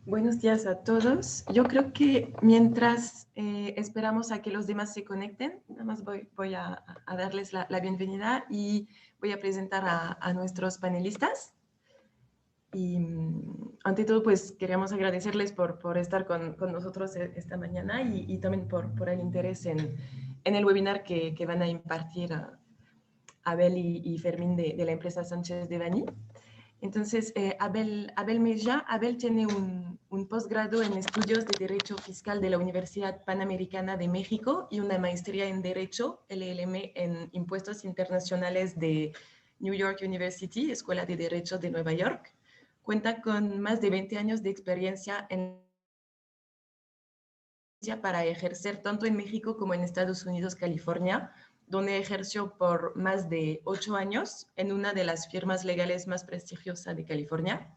Buenos días a todos. Yo creo que mientras esperamos a que los demás se conecten, nada más voy a darles la bienvenida y voy a presentar a nuestros panelistas. Y ante todo, pues queríamos agradecerles por estar con nosotros esta mañana y también por el interés en el webinar que van a impartir Abel y Fermín de la empresa Sánchez de Bani. Entonces, Abel Mella, Abel tiene un posgrado en estudios de Derecho Fiscal de la Universidad Panamericana de México y una maestría en Derecho, LLM, en Impuestos Internacionales de New York University, Escuela de Derecho de Nueva York. Cuenta con más de 20 años de experiencia para ejercer tanto en México como en Estados Unidos, California, donde ejerció por más de 8 años en una de las firmas legales más prestigiosas de California.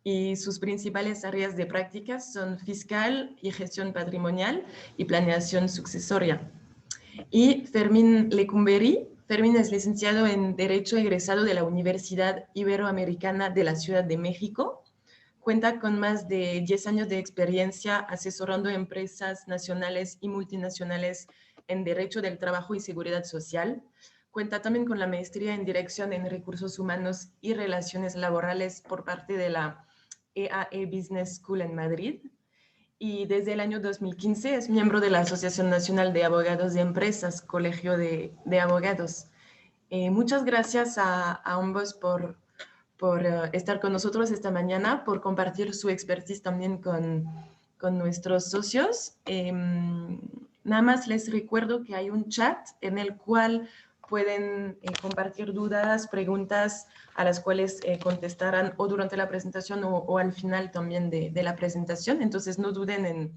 Y sus principales áreas de prácticas son fiscal y gestión patrimonial y planeación sucesoria. Y Fermín Lecumberri. Fermín es licenciado en Derecho egresado de la Universidad Iberoamericana de la Ciudad de México. Cuenta con más de 10 años de experiencia asesorando empresas nacionales y multinacionales en Derecho del Trabajo y Seguridad Social. Cuenta también con la maestría en Dirección en Recursos Humanos y Relaciones Laborales por parte de la EAE Business School en Madrid. Y desde el año 2015 es miembro de la Asociación Nacional de Abogados de Empresas, Colegio de Abogados. Muchas gracias a ambos por estar con nosotros esta mañana, por compartir su expertise también con nuestros socios. Nada más les recuerdo que hay un chat en el cual pueden compartir dudas, preguntas a las cuales contestarán o durante la presentación o al final también de la presentación. Entonces no duden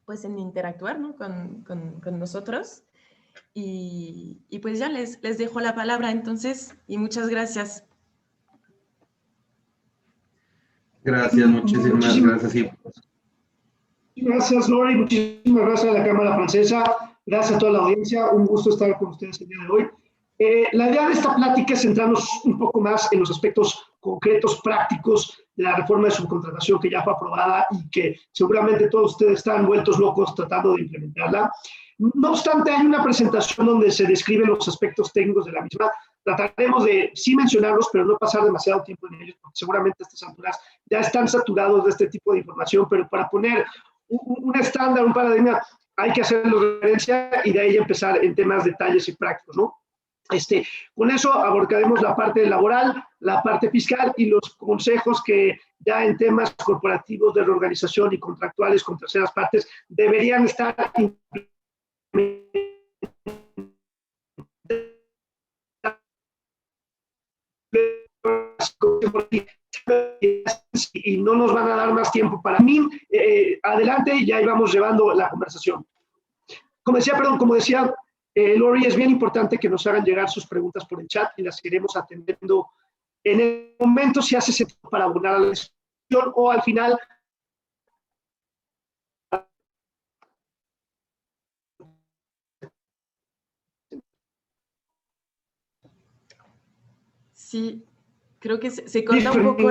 pues en interactuar, ¿no? con nosotros. Y pues ya les dejo la palabra entonces y muchas gracias. Gracias, muchísimas gracias. Gracias, Lori, muchísimas gracias a la Cámara Francesa, gracias a toda la audiencia, un gusto estar con ustedes el día de hoy. La idea de esta plática es centrarnos un poco más en los aspectos concretos, prácticos de la reforma de subcontratación que ya fue aprobada y que seguramente todos ustedes están vueltos locos tratando de implementarla. No obstante, hay una presentación donde se describen los aspectos técnicos de la misma. Trataremos de sí mencionarlos, pero no pasar demasiado tiempo en ellos, porque seguramente a estas alturas ya están saturados de este tipo de información, pero para poner un estándar, un paradigma, hay que hacerlo referencia y de ahí empezar en temas detalles y prácticos, ¿no? Con eso abordaremos la parte laboral, la parte fiscal y los consejos que ya en temas corporativos de reorganización y contractuales con terceras partes deberían estar y no nos van a dar más tiempo para mí. Adelante, ya íbamos llevando la conversación. Como decía, Lori, es bien importante que nos hagan llegar sus preguntas por el chat y las iremos atendiendo en el momento si hace sentido para abonar a la discusión o al final. Sí, creo que se corta un poco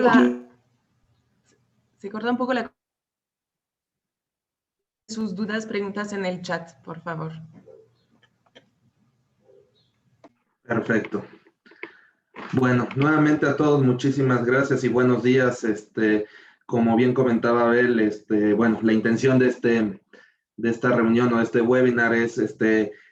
sus dudas, preguntas en el chat, por favor. Perfecto. Bueno, nuevamente a todos muchísimas gracias y buenos días. Como bien comentaba Abel, bueno, la intención de esta reunión o de este webinar es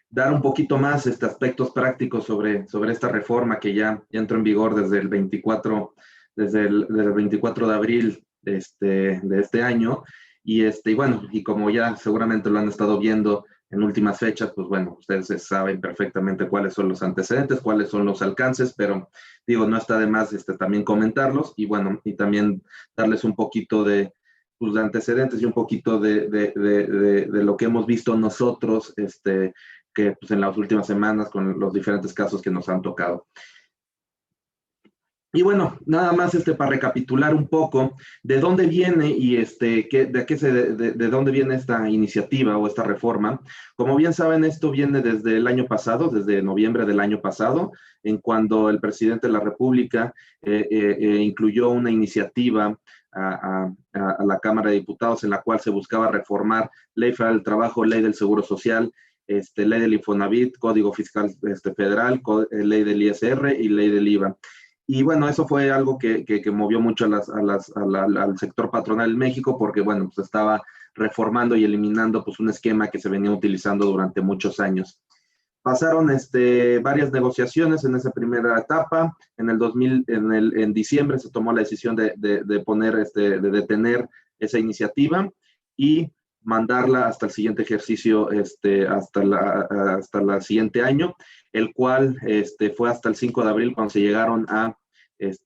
dar un poquito más aspectos prácticos sobre esta reforma que ya entró en vigor desde el 24 de abril de este año. Y bueno, y como ya seguramente lo han estado viendo en últimas fechas, pues bueno, ustedes saben perfectamente cuáles son los antecedentes, cuáles son los alcances, pero digo, no está de más también comentarlos y bueno, y también darles un poquito de antecedentes y un poquito de lo que hemos visto nosotros, que pues en las últimas semanas con los diferentes casos que nos han tocado. Y bueno, nada más para recapitular un poco de dónde viene y de dónde viene esta iniciativa o esta reforma. Como bien saben, esto viene desde el año pasado, desde noviembre del año pasado, en cuando el presidente de la República incluyó una iniciativa a la Cámara de Diputados en la cual se buscaba reformar Ley Federal del Trabajo, Ley del Seguro Social, Ley del Infonavit, Código Fiscal Federal, Ley del ISR y Ley del IVA. Y bueno, eso fue algo que movió mucho al sector patronal en México, porque bueno, pues estaba reformando y eliminando pues un esquema que se venía utilizando durante muchos años. Pasaron varias negociaciones en esa primera etapa. En diciembre se tomó la decisión de detener esa iniciativa y mandarla hasta el siguiente ejercicio, hasta el siguiente año, el cual fue hasta el 5 de abril cuando se llegaron a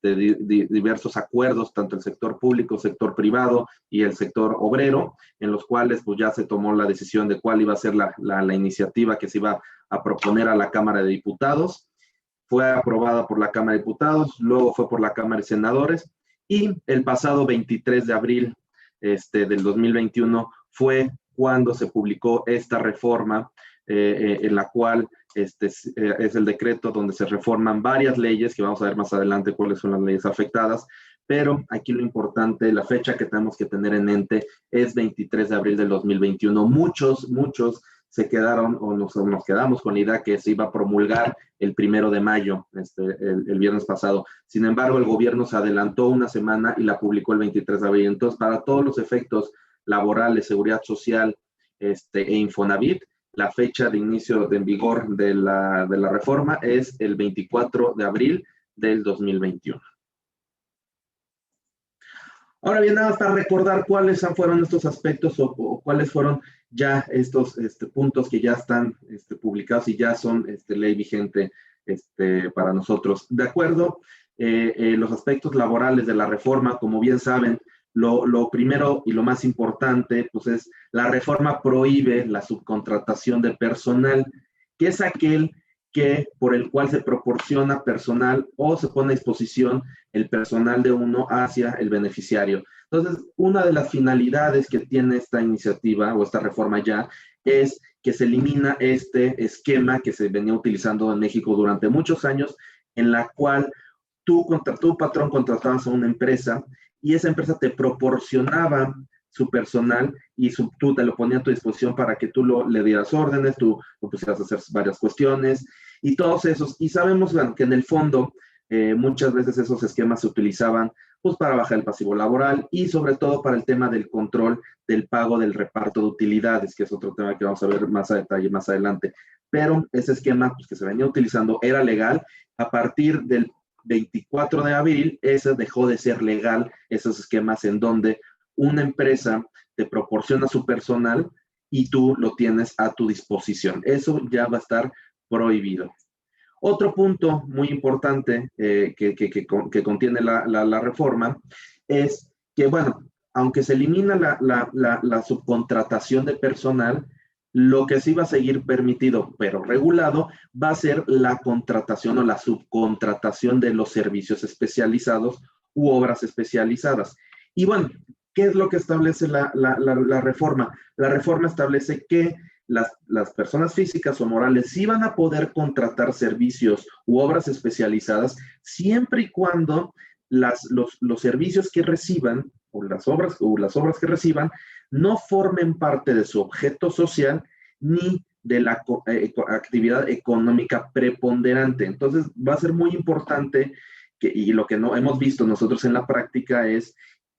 diversos acuerdos, tanto el sector público, sector privado y el sector obrero, en los cuales pues ya se tomó la decisión de cuál iba a ser la iniciativa que se iba a proponer a la Cámara de Diputados. Fue aprobada por la Cámara de Diputados, luego fue por la Cámara de Senadores, y el pasado 23 de abril del 2021 fue cuando se publicó esta reforma, en la cual es el decreto donde se reforman varias leyes, que vamos a ver más adelante cuáles son las leyes afectadas, pero aquí lo importante, la fecha que tenemos que tener en mente es 23 de abril del 2021. Muchos se quedaron o nos quedamos con la idea que se iba a promulgar el 1 de mayo, el viernes pasado. Sin embargo, el gobierno se adelantó una semana y la publicó el 23 de abril. Entonces, para todos los efectos laborales, seguridad social e Infonavit, la fecha de inicio en vigor de la reforma es el 24 de abril del 2021. Ahora bien, nada más para recordar cuáles fueron estos aspectos o cuáles fueron ya estos puntos que ya están publicados y ya son ley vigente para nosotros. De acuerdo, los aspectos laborales de la reforma, como bien saben, lo primero y lo más importante, pues es la reforma prohíbe la subcontratación de personal, que es aquel por el cual se proporciona personal o se pone a disposición el personal de uno hacia el beneficiario. Entonces, una de las finalidades que tiene esta iniciativa o esta reforma ya es que se elimina este esquema que se venía utilizando en México durante muchos años, en la cual tu patrón contratabas a una empresa y esa empresa te proporcionaba su personal y tú te lo ponía a tu disposición para que tú le dieras órdenes, tú lo pusieras a hacer varias cuestiones y todos esos. Y sabemos que en el fondo muchas veces esos esquemas se utilizaban pues para bajar el pasivo laboral y sobre todo para el tema del control del pago del reparto de utilidades, que es otro tema que vamos a ver más a detalle más adelante. Pero ese esquema pues, que se venía utilizando era legal. A partir del 24 de abril, ese dejó de ser legal, esos esquemas en donde una empresa te proporciona su personal y tú lo tienes a tu disposición. Eso ya va a estar prohibido. Otro punto muy importante que contiene la reforma es que, bueno, aunque se elimina la subcontratación de personal, lo que sí va a seguir permitido, pero regulado, va a ser la contratación o la subcontratación de los servicios especializados u obras especializadas. Y bueno, ¿qué es lo que establece la reforma? La reforma establece que las personas físicas o morales sí van a poder contratar servicios u obras especializadas siempre y cuando los servicios que reciban o las obras que reciban no formen parte de su objeto social ni de la actividad económica preponderante. Entonces va a ser muy importante y lo que no hemos visto nosotros en la práctica es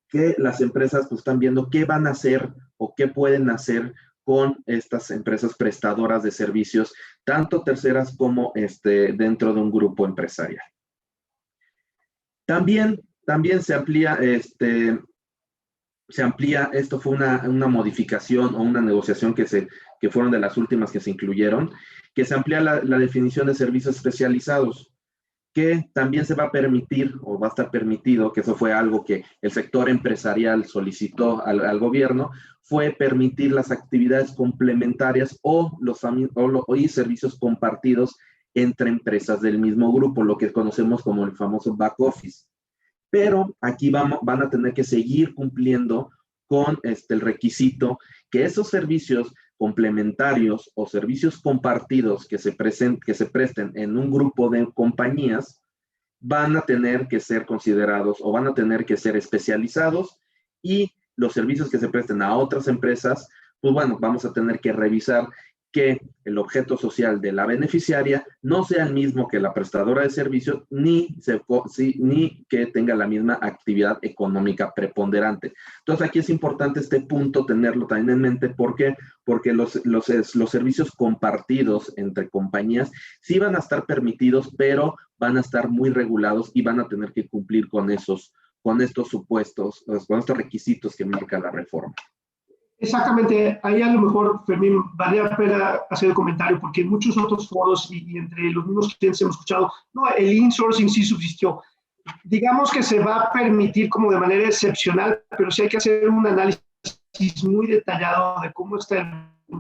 que las empresas pues, están viendo qué van a hacer o qué pueden hacer con estas empresas prestadoras de servicios, tanto terceras como dentro de un grupo empresarial. También se amplía, esto fue una modificación o una negociación que fueron de las últimas que se incluyeron, que se amplía la definición de servicios especializados, que también se va a permitir o va a estar permitido, que eso fue algo que el sector empresarial solicitó al gobierno, fue permitir las actividades complementarias o servicios compartidos entre empresas del mismo grupo, lo que conocemos como el famoso back office. Pero aquí van a tener que seguir cumpliendo con el requisito que esos servicios complementarios o servicios compartidos que se presten en un grupo de compañías van a tener que ser considerados o van a tener que ser especializados, y los servicios que se presten a otras empresas, pues bueno, vamos a tener que revisar que el objeto social de la beneficiaria no sea el mismo que la prestadora de servicios, ni que tenga la misma actividad económica preponderante. Entonces, aquí es importante este punto tenerlo también en mente. ¿Por qué? Porque los servicios compartidos entre compañías sí van a estar permitidos, pero van a estar muy regulados y van a tener que cumplir con estos supuestos, con estos requisitos que marca la reforma. Exactamente, ahí a lo mejor, Fermín, vale la pena hacer el comentario, porque en muchos otros foros y entre los mismos clientes hemos escuchado, no, el insourcing sí subsistió. Digamos que se va a permitir como de manera excepcional, pero sí hay que hacer un análisis muy detallado de cómo está el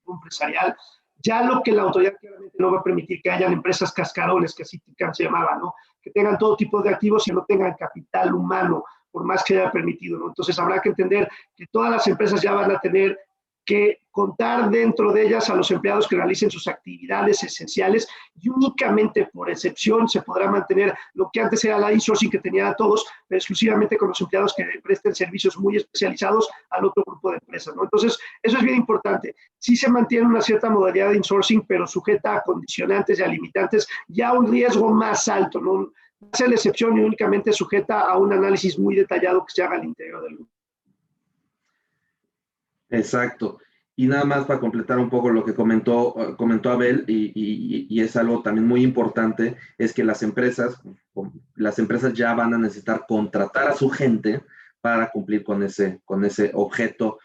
empresarial. Ya lo que la autoridad claramente no va a permitir que hayan empresas cascarones, que así se llamaban, ¿no? Que tengan todo tipo de activos y no tengan capital humano, por más que haya permitido, ¿no? Entonces habrá que entender que todas las empresas ya van a tener que contar dentro de ellas a los empleados que realicen sus actividades esenciales, y únicamente por excepción se podrá mantener lo que antes era la insourcing que tenían a todos, pero exclusivamente con los empleados que presten servicios muy especializados al otro grupo de empresas, ¿no? Entonces, eso es bien importante. Sí se mantiene una cierta modalidad de insourcing, pero sujeta a condicionantes y a limitantes y a un riesgo más alto, ¿no? Va a ser la excepción y únicamente sujeta a un análisis muy detallado que se haga al interior del grupo. Exacto. Y nada más para completar un poco lo que comentó Abel, y es algo también muy importante, es que las empresas ya van a necesitar contratar a su gente para cumplir con ese objeto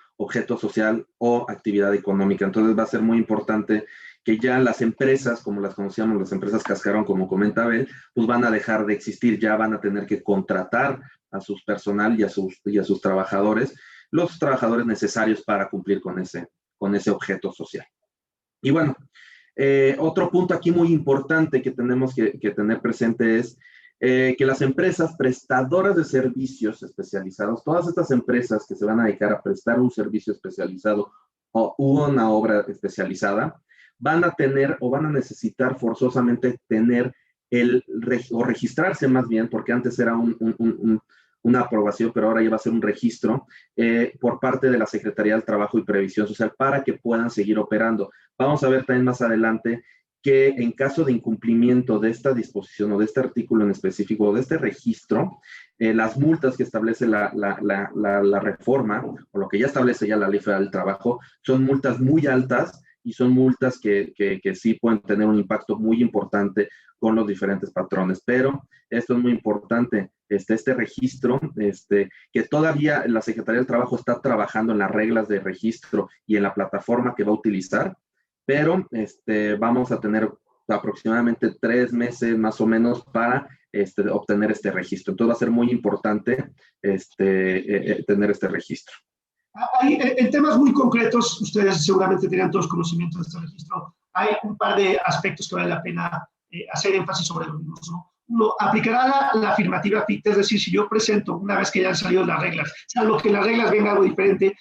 social o actividad económica. Entonces va a ser muy importante que ya las empresas, como las conocíamos, las empresas cascarón, como comenta Abel, pues van a dejar de existir, ya van a tener que contratar a su personal y a sus trabajadores, los trabajadores necesarios para cumplir con ese objeto social. Y bueno, otro punto aquí muy importante que tenemos que tener presente es que las empresas prestadoras de servicios especializados, todas estas empresas que se van a dedicar a prestar un servicio especializado o una obra especializada, van a tener o van a necesitar forzosamente tener o registrarse más bien, porque antes era una aprobación, pero ahora ya va a ser un registro por parte de la Secretaría del Trabajo y Previsión Social para que puedan seguir operando. Vamos a ver también más adelante que en caso de incumplimiento de esta disposición o de este artículo en específico o de este registro, las multas que establece la reforma o lo que ya establece ya la Ley Federal del Trabajo son multas muy altas y son multas que sí pueden tener un impacto muy importante con los diferentes patrones. Pero esto es muy importante, este registro, que todavía la Secretaría del Trabajo está trabajando en las reglas de registro y en la plataforma que va a utilizar, pero vamos a tener aproximadamente 3 meses más o menos para obtener este registro. Entonces va a ser muy importante tener este registro. En temas muy concretos, ustedes seguramente tenían todos conocimiento de este registro. Hay un par de aspectos que vale la pena hacer énfasis sobre los mismos, ¿no? Uno, aplicará la afirmativa ficta, es decir, si yo presento una vez que ya han salido las reglas, salvo que las reglas venga algo diferente,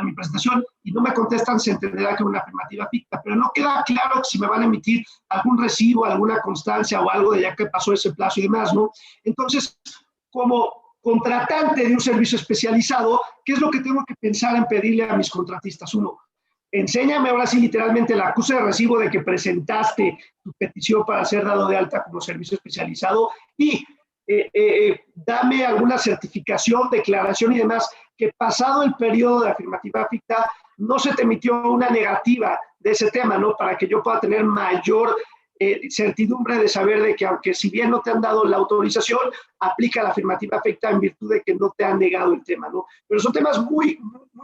mi presentación, y no me contestan, se entenderá que es una afirmativa ficta, pero no queda claro si me van a emitir algún recibo, alguna constancia o algo de ya que pasó ese plazo y demás, ¿no? Entonces, como contratante de un servicio especializado, ¿qué es lo que tengo que pensar en pedirle a mis contratistas? Uno, enséñame ahora sí literalmente la acusa de recibo de que presentaste tu petición para ser dado de alta como servicio especializado, y dame alguna certificación, declaración y demás, que pasado el periodo de afirmativa ficta no se te emitió una negativa de ese tema, ¿no? Para que yo pueda tener mayor certidumbre de saber de que aunque si bien no te han dado la autorización, aplica la afirmativa ficta en virtud de que no te han negado el tema, ¿no? Pero son temas muy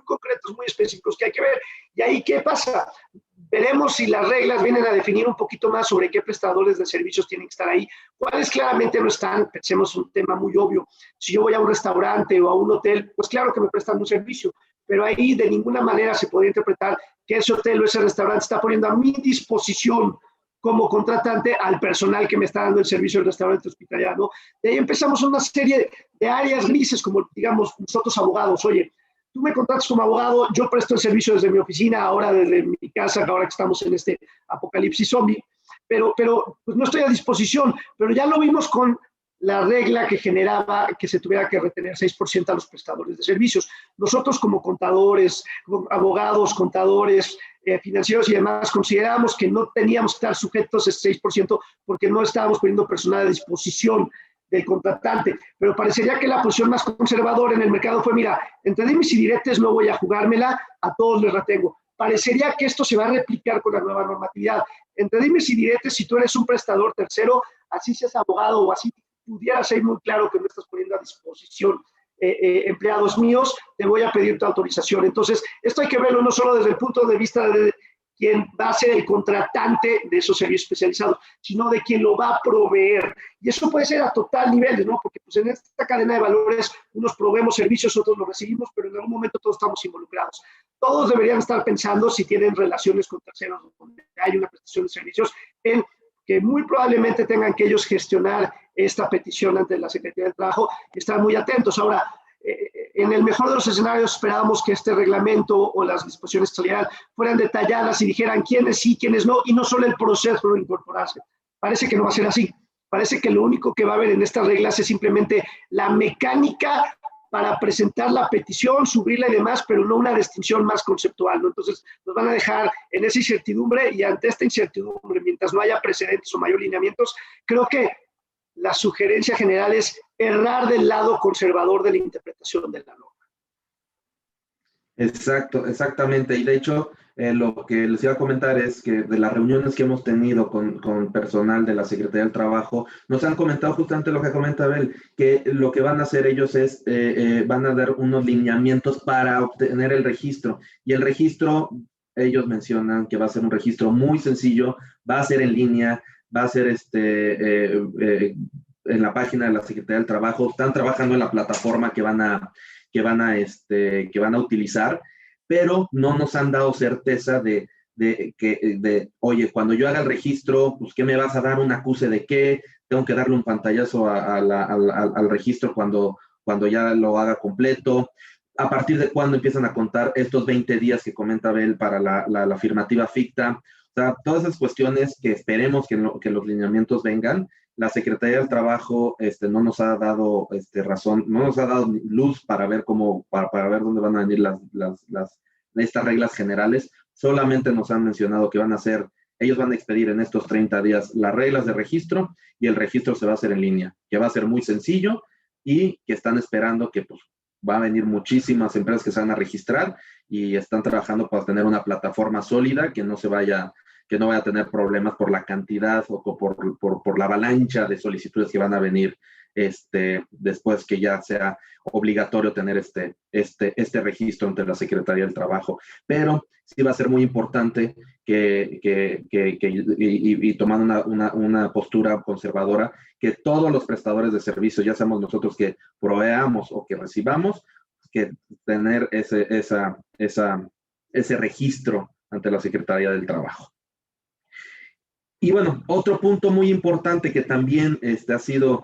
concretos, muy específicos que hay que ver. Y ahí, ¿qué pasa? Veremos si las reglas vienen a definir un poquito más sobre qué prestadores de servicios tienen que estar ahí, cuáles claramente no están. Pensemos un tema muy obvio. Si yo voy a un restaurante o a un hotel, pues claro que me prestan un servicio, pero ahí de ninguna manera se podría interpretar que ese hotel o ese restaurante está poniendo a mi disposición como contratante al personal que me está dando el servicio del restaurante hospitalario. De ahí empezamos una serie de áreas grises, como digamos nosotros abogados. Oye, tú me contratas como abogado, yo presto el servicio desde mi oficina, ahora desde mi casa, ahora que estamos en este apocalipsis zombie, pero pues no estoy a disposición. Pero ya lo vimos con la regla que generaba que se tuviera que retener 6% a los prestadores de servicios. Nosotros como contadores, como abogados, contadores, financieros y demás, consideramos que no teníamos que estar sujetos a ese 6% porque no estábamos poniendo personal a disposición del contratante, pero parecería que la posición más conservadora en el mercado fue, mira, entre dimes y diretes no voy a jugármela, a todos les retengo. Parecería que esto se va a replicar con la nueva normatividad. Entre dimes y diretes, si tú eres un prestador tercero, así seas abogado o así, pudiera ser muy claro que no estás poniendo a disposición empleados míos, te voy a pedir tu autorización. Entonces, esto hay que verlo no solo desde el punto de vista de quien va a ser el contratante de esos servicios especializados, sino de quien lo va a proveer. Y eso puede ser a total nivel, ¿no? Porque pues, en esta cadena de valores, unos proveemos servicios, otros los recibimos, pero en algún momento todos estamos involucrados. Todos deberían estar pensando, si tienen relaciones con terceros, donde hay una prestación de servicios, en que muy probablemente tengan que ellos gestionar esta petición ante la Secretaría del Trabajo y estar muy atentos. Ahora, en el mejor de los escenarios esperábamos que este reglamento o las disposiciones que salieran fueran detalladas y dijeran quiénes sí, quiénes no, y no solo el proceso de incorporarse. Parece que no va a ser así. Parece que lo único que va a haber en estas reglas es simplemente la mecánica para presentar la petición, subirla y demás, pero no una distinción más conceptual, ¿no? Entonces, nos van a dejar en esa incertidumbre, y ante esta incertidumbre, mientras no haya precedentes o mayor lineamientos, creo que la sugerencia general es errar del lado conservador de la interpretación de la norma. Exacto, exactamente. Y de hecho, lo que les iba a comentar es que de las reuniones que hemos tenido con personal de la Secretaría del Trabajo, nos han comentado justamente lo que comenta Abel, que lo que van a hacer ellos es, van a dar unos lineamientos para obtener el registro. Y el registro, ellos mencionan que va a ser un registro muy sencillo, va a ser en línea, va a ser en la página de la Secretaría del Trabajo. Están trabajando en la plataforma que van a utilizar, pero no nos han dado certeza de oye, cuando yo haga el registro, pues, ¿qué me vas a dar? ¿Un acuse de qué? ¿Tengo que darle un pantallazo al registro cuando ya lo haga completo? ¿A partir de cuándo empiezan a contar estos 20 días que comenta Abel para la afirmativa ficta? O sea, todas esas cuestiones que esperemos que los lineamientos vengan. La Secretaría del Trabajo no nos ha dado razón, no nos ha dado luz para ver para ver dónde van a venir estas reglas generales. Solamente nos han mencionado que ellos van a expedir en estos 30 días las reglas de registro, y el registro se va a hacer en línea, que va a ser muy sencillo, y que están esperando que pues va a venir muchísimas empresas que se van a registrar y están trabajando para tener una plataforma sólida que no vaya a tener problemas por la cantidad o por la avalancha de solicitudes que van a venir después que ya sea obligatorio tener este registro ante la Secretaría del Trabajo. Pero sí va a ser muy importante y tomando una postura conservadora, que todos los prestadores de servicios, ya seamos nosotros que proveamos o que recibamos, que tener ese registro ante la Secretaría del Trabajo. Y bueno, otro punto muy importante que también ha sido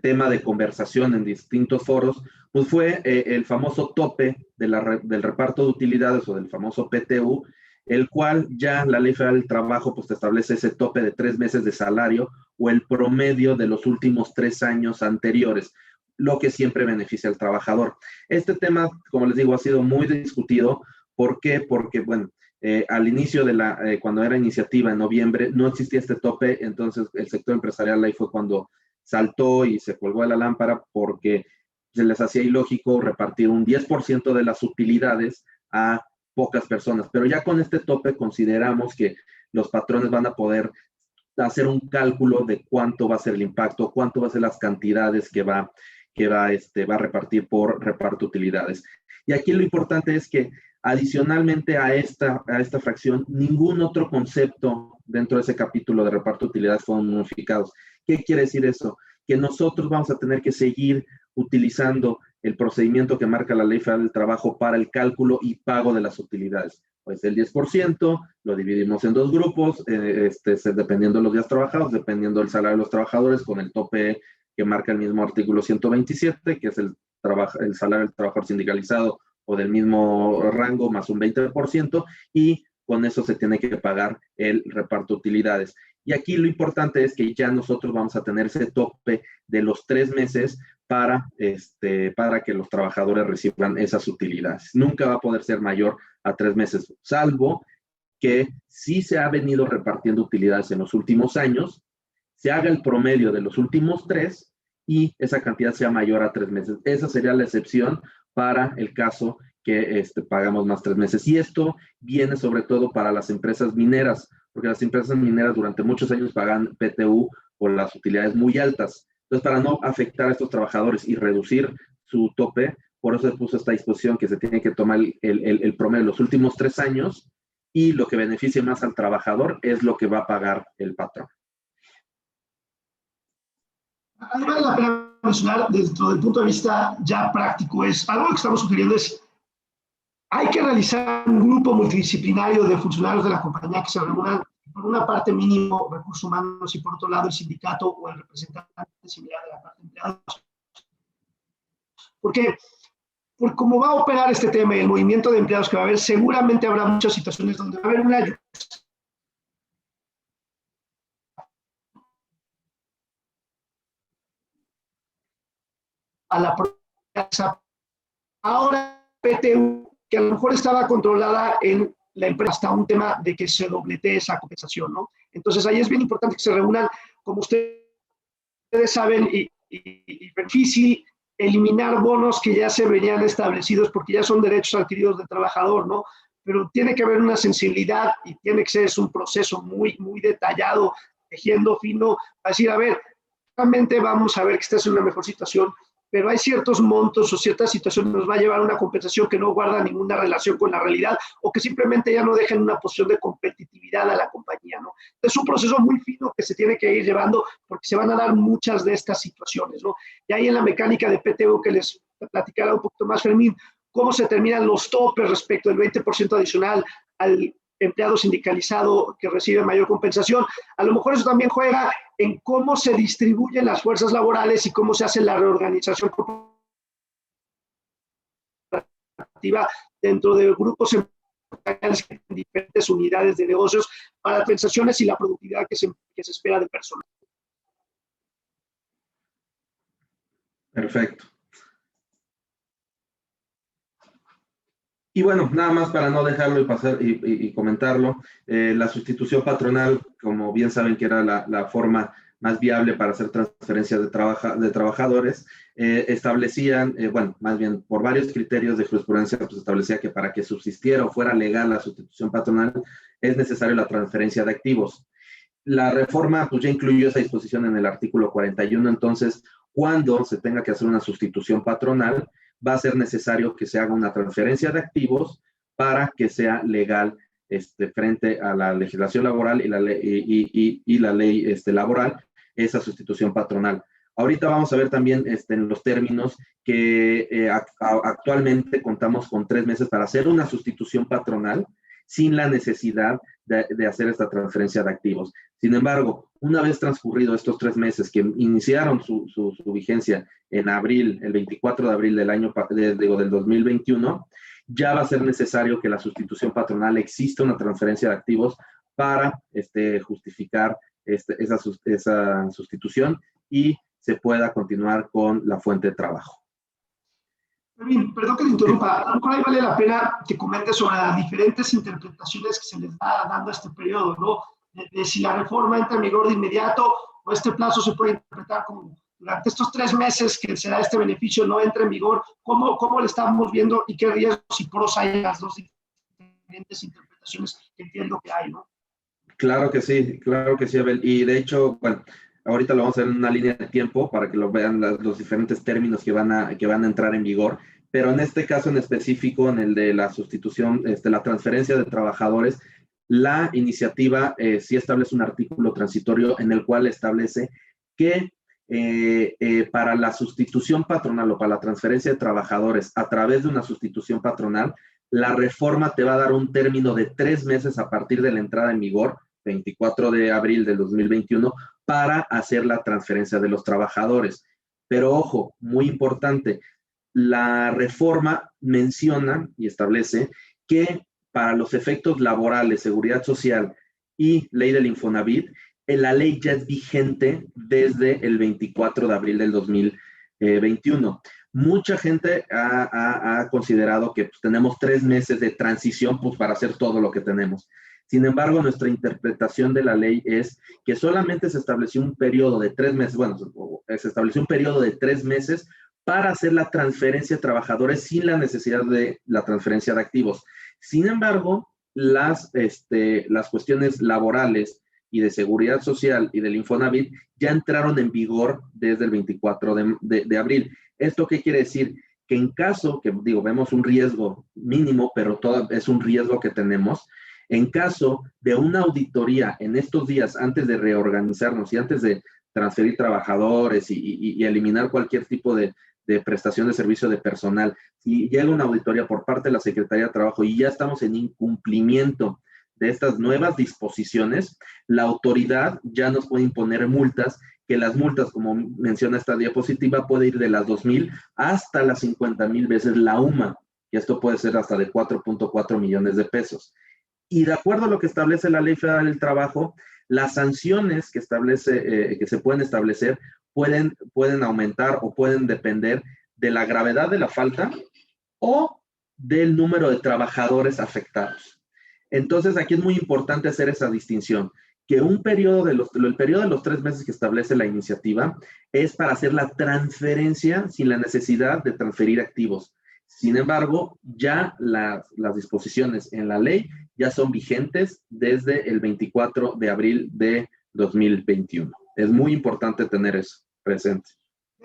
tema de conversación en distintos foros, pues fue el famoso tope del reparto de utilidades, o del famoso PTU, el cual ya la Ley Federal del Trabajo pues establece ese tope de 3 meses de salario o el promedio de los últimos 3 años anteriores, lo que siempre beneficia al trabajador. Este tema, como les digo, ha sido muy discutido. ¿Por qué? Porque, bueno, al inicio cuando era iniciativa en noviembre, no existía este tope. Entonces el sector empresarial ahí fue cuando saltó y se colgó a la lámpara, porque se les hacía ilógico repartir un 10% de las utilidades a pocas personas. Pero ya con este tope consideramos que los patrones van a poder hacer un cálculo de cuánto va a ser el impacto, cuánto va a ser las cantidades que va a repartir por reparto de utilidades. Y aquí lo importante es que adicionalmente a esta fracción, ningún otro concepto dentro de ese capítulo de reparto de utilidades fueron modificados. ¿Qué quiere decir eso? Que nosotros vamos a tener que seguir utilizando el procedimiento que marca la Ley Federal del Trabajo para el cálculo y pago de las utilidades. Pues el 10% lo dividimos en 2 grupos, dependiendo de los días trabajados, dependiendo del salario de los trabajadores, con el tope que marca el mismo artículo 127, que es el salario del trabajador sindicalizado o del mismo rango, más un 20%, y con eso se tiene que pagar el reparto de utilidades. Y aquí lo importante es que ya nosotros vamos a tener ese tope de los 3 meses para que los trabajadores reciban esas utilidades. Nunca va a poder ser mayor a 3 meses, salvo que sí se ha venido repartiendo utilidades en los últimos años, se haga el promedio de los últimos 3 y esa cantidad sea mayor a 3 meses. Esa sería la excepción para el caso que pagamos más 3 meses. Y esto viene sobre todo para las empresas mineras, porque las empresas mineras durante muchos años pagan PTU por las utilidades muy altas. Entonces, para no afectar a estos trabajadores y reducir su tope, por eso se puso esta disposición que se tiene que tomar el promedio de los últimos 3 años y lo que beneficie más al trabajador es lo que va a pagar el patrón. Ahí vale la pena mencionar, dentro del punto de vista ya práctico, es algo que estamos sugiriendo es, hay que realizar un grupo multidisciplinario de funcionarios de la compañía que se reúnan, por una parte mínimo recursos humanos y por otro lado el sindicato o el representante similar de la parte de empleados. Porque por cómo va a operar este tema y el movimiento de empleados que va a haber, seguramente habrá muchas situaciones donde va a haber una ayuda a la propia. Ahora PTU, que a lo mejor estaba controlada en la empresa, hasta un tema de que se dobletee esa compensación, ¿no? Entonces ahí es bien importante que se reúnan, como ustedes saben, y difícil eliminar bonos que ya se venían establecidos porque ya son derechos adquiridos del trabajador, ¿no? Pero tiene que haber una sensibilidad y tiene que ser un proceso muy, muy detallado, tejiendo fino, para decir, a ver, realmente vamos a ver que estás en una mejor situación, pero hay ciertos montos o ciertas situaciones que nos va a llevar a una compensación que no guarda ninguna relación con la realidad o que simplemente ya no deja en una posición de competitividad a la compañía, ¿no? Es un proceso muy fino que se tiene que ir llevando porque se van a dar muchas de estas situaciones, ¿no? Y ahí en la mecánica de PTU que les platicará un poquito más Fermín, cómo se terminan los topes respecto del 20% adicional al empleado sindicalizado que recibe mayor compensación. A lo mejor eso también juega en cómo se distribuyen las fuerzas laborales y cómo se hace la reorganización corporativa dentro de grupos empresariales en diferentes unidades de negocios para las pensaciones y la productividad que se espera de personal. Perfecto. Y bueno, nada más para no dejarlo y pasar y comentarlo, la sustitución patronal, como bien saben que era la forma más viable para hacer transferencias de trabajadores, establecían, bueno, más bien por varios criterios de jurisprudencia, pues establecía que para que subsistiera o fuera legal la sustitución patronal es necesario la transferencia de activos. La reforma pues ya incluyó esa disposición en el artículo 41, entonces cuando se tenga que hacer una sustitución patronal, va a ser necesario que se haga una transferencia de activos para que sea legal frente a la legislación laboral y la ley laboral, esa sustitución patronal. Ahorita vamos a ver también en los términos que actualmente contamos con 3 meses para hacer una sustitución patronal sin la necesidad de hacer esta transferencia de activos. Sin embargo, una vez transcurrido estos 3 meses que iniciaron su vigencia en abril, el 24 de abril del 2021, ya va a ser necesario que la sustitución patronal exista una transferencia de activos para justificar esa sustitución y se pueda continuar con la fuente de trabajo. Perdón que te interrumpa, a lo mejor ahí vale la pena que comentes sobre las diferentes interpretaciones que se les va dando a este periodo, ¿no? De si la reforma entra en vigor de inmediato o este plazo se puede interpretar como durante estos 3 meses que se da este beneficio no entra en vigor, ¿cómo lo estamos viendo y qué riesgos y pros hay en las dos diferentes interpretaciones que entiendo que hay, ¿no? Claro que sí, Abel. Y de hecho, bueno, ahorita lo vamos a ver en una línea de tiempo para que lo vean los diferentes términos que van a entrar en vigor. Pero en este caso en específico, en el de la sustitución, la transferencia de trabajadores, la iniciativa sí establece un artículo transitorio en el cual establece que para la sustitución patronal o para la transferencia de trabajadores a través de una sustitución patronal, la reforma te va a dar un término de 3 meses a partir de la entrada en vigor, 24 de abril del 2021, para hacer la transferencia de los trabajadores. Pero ojo, muy importante, la reforma menciona y establece que para los efectos laborales, seguridad social y ley del Infonavit, la ley ya es vigente desde el 24 de abril del 2021. Mucha gente ha considerado que pues, tenemos 3 meses de transición pues, para hacer todo lo que tenemos. Sin embargo, nuestra interpretación de la ley es que solamente se estableció un periodo de 3 meses, bueno, se estableció un periodo de 3 meses para hacer la transferencia de trabajadores sin la necesidad de la transferencia de activos. Sin embargo, las cuestiones laborales y de seguridad social y del Infonavit ya entraron en vigor desde el 24 de abril. ¿Esto qué quiere decir? Que en caso, que digo, vemos un riesgo mínimo, pero todo es un riesgo que tenemos, en caso de una auditoría en estos días, antes de reorganizarnos y antes de transferir trabajadores y eliminar cualquier tipo de prestación de servicio de personal, si llega una auditoría por parte de la Secretaría de Trabajo y ya estamos en incumplimiento de estas nuevas disposiciones, la autoridad ya nos puede imponer multas, que las multas, como menciona esta diapositiva, puede ir de las 2,000 hasta las 50,000 veces la UMA, y esto puede ser hasta de 4.4 millones de pesos. Y de acuerdo a lo que establece la Ley Federal del Trabajo, las sanciones que se pueden establecer pueden aumentar o pueden depender de la gravedad de la falta o del número de trabajadores afectados. Entonces, aquí es muy importante hacer esa distinción, que el periodo de los 3 meses que establece la iniciativa es para hacer la transferencia sin la necesidad de transferir activos. Sin embargo, ya las disposiciones en la ley ya son vigentes desde el 24 de abril de 2021. Es muy importante tener eso presente.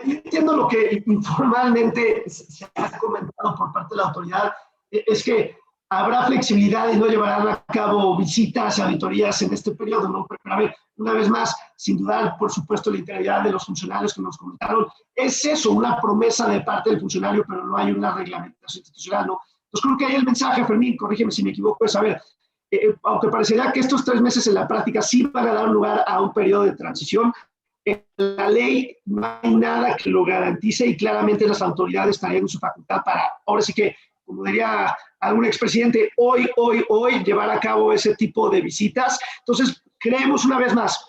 Yo entiendo lo que informalmente se ha comentado por parte de la autoridad, es que habrá flexibilidad y no llevarán a cabo visitas, auditorías en este periodo, ¿no? Pero a ver, una vez más, sin dudar, por supuesto, la integridad de los funcionarios que nos comentaron, es eso, una promesa de parte del funcionario, pero no hay una reglamentación institucional, ¿no? Entonces creo que ahí el mensaje, Fermín, corrígeme si me equivoco, es, a ver, aunque parecería que estos 3 meses en la práctica sí van a dar lugar a un periodo de transición, en la ley no hay nada que lo garantice y claramente las autoridades estarían en su facultad para, ahora sí que, como diría algún expresidente, hoy, llevar a cabo ese tipo de visitas. Entonces, creemos una vez más,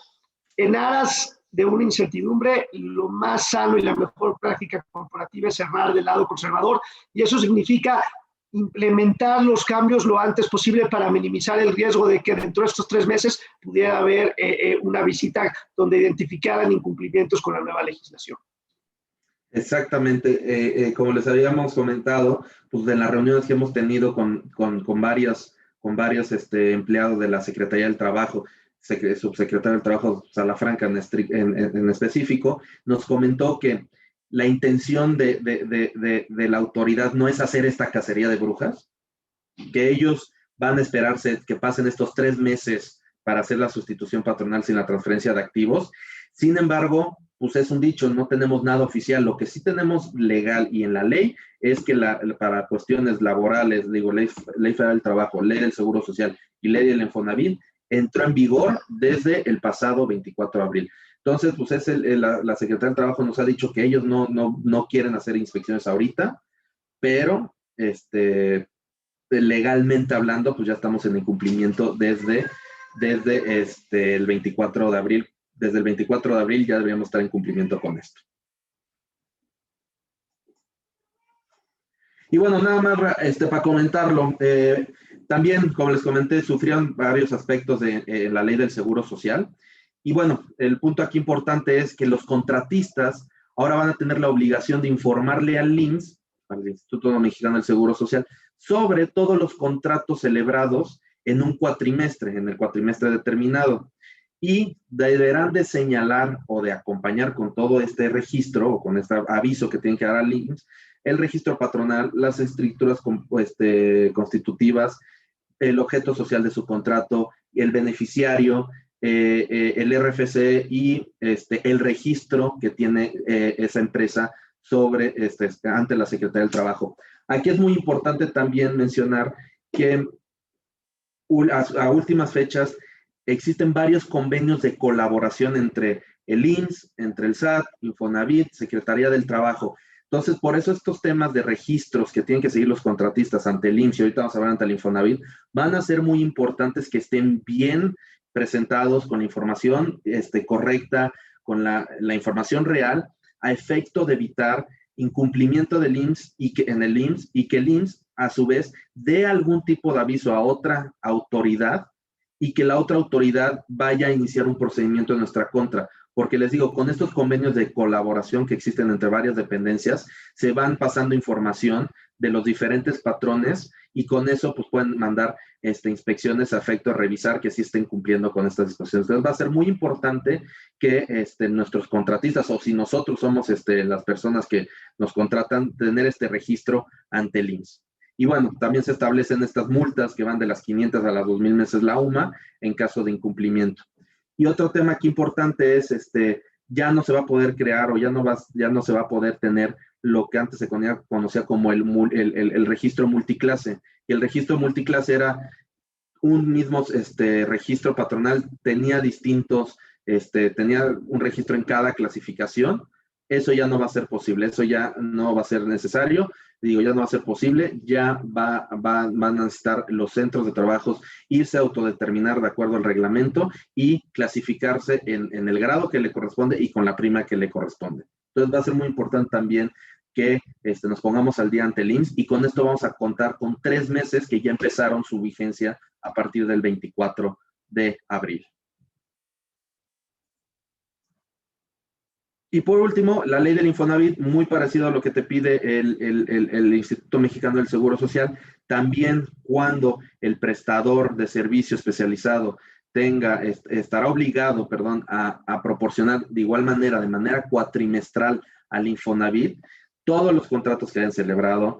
en aras de una incertidumbre, lo más sano y la mejor práctica corporativa es cerrar del lado conservador, y eso significa implementar los cambios lo antes posible para minimizar el riesgo de que dentro de estos 3 meses pudiera haber una visita donde identificaran incumplimientos con la nueva legislación. Exactamente, como les habíamos comentado, pues en las reuniones que hemos tenido con varios empleados de la Secretaría del Trabajo, subsecretario del Trabajo Salafranca en específico, nos comentó que la intención de la autoridad no es hacer esta cacería de brujas, que ellos van a esperarse que pasen estos 3 meses para hacer la sustitución patronal sin la transferencia de activos. Sin embargo, pues es un dicho, no tenemos nada oficial. Lo que sí tenemos legal y en la ley es que para cuestiones laborales, digo, ley Federal del Trabajo, ley del Seguro Social y ley del Infonavit, entró en vigor desde el pasado 24 de abril. Entonces, pues la Secretaría del Trabajo nos ha dicho que ellos no quieren hacer inspecciones ahorita, pero legalmente hablando, pues ya estamos en incumplimiento desde el 24 de abril. Desde el 24 de abril ya deberíamos estar en cumplimiento con esto. Y bueno, nada más para comentarlo, también, como les comenté, sufrieron varios aspectos de la ley del Seguro Social. Y bueno, el punto aquí importante es que los contratistas ahora van a tener la obligación de informarle al IMSS, al Instituto Mexicano del Seguro Social, sobre todos los contratos celebrados en un cuatrimestre, en el cuatrimestre determinado. Y deberán de señalar o de acompañar con todo este registro o con este aviso que tienen que dar al IMSS, el registro patronal, las escrituras constitutivas, el objeto social de su contrato, el beneficiario, el RFC y el registro que tiene esa empresa sobre ante la Secretaría del Trabajo. Aquí es muy importante también mencionar que a últimas fechas existen varios convenios de colaboración entre el IMSS, entre el SAT, Infonavit, Secretaría del Trabajo. Entonces, por eso estos temas de registros que tienen que seguir los contratistas ante el IMSS, y ahorita vamos a hablar ante el Infonavit, van a ser muy importantes que estén bien presentados con la información correcta, con la información real, a efecto de evitar incumplimiento del IMSS y que el IMSS a su vez dé algún tipo de aviso a otra autoridad y que la otra autoridad vaya a iniciar un procedimiento en nuestra contra. Porque les digo, con estos convenios de colaboración que existen entre varias dependencias, se van pasando información de los diferentes patrones y con eso pues pueden mandar inspecciones a efecto de revisar que sí estén cumpliendo con estas disposiciones. Entonces va a ser muy importante que nuestros contratistas, o si nosotros somos las personas que nos contratan, tener este registro ante el IMSS. Y bueno, también se establecen estas multas que van de las 500 a las 2,000 meses la UMA en caso de incumplimiento. Y otro tema aquí importante es, ya no se va a poder crear o ya no se va a poder tener lo que antes se conocía como el registro multiclase. Y el registro multiclase era un mismo registro patronal, tenía tenía un registro en cada clasificación. Eso ya no va a ser posible, eso ya no va a ser necesario. Digo, ya no va a ser posible, ya van a necesitar los centros de trabajos irse a autodeterminar de acuerdo al reglamento y clasificarse en el grado que le corresponde y con la prima que le corresponde. Entonces va a ser muy importante también que nos pongamos al día ante el IMSS y con esto vamos a contar con 3 meses que ya empezaron su vigencia a partir del 24 de abril. Y por último, la ley del Infonavit, muy parecido a lo que te pide el Instituto Mexicano del Seguro Social, también cuando el prestador de servicio especializado estará obligado, a proporcionar de igual manera, de manera cuatrimestral al Infonavit, todos los contratos que hayan celebrado,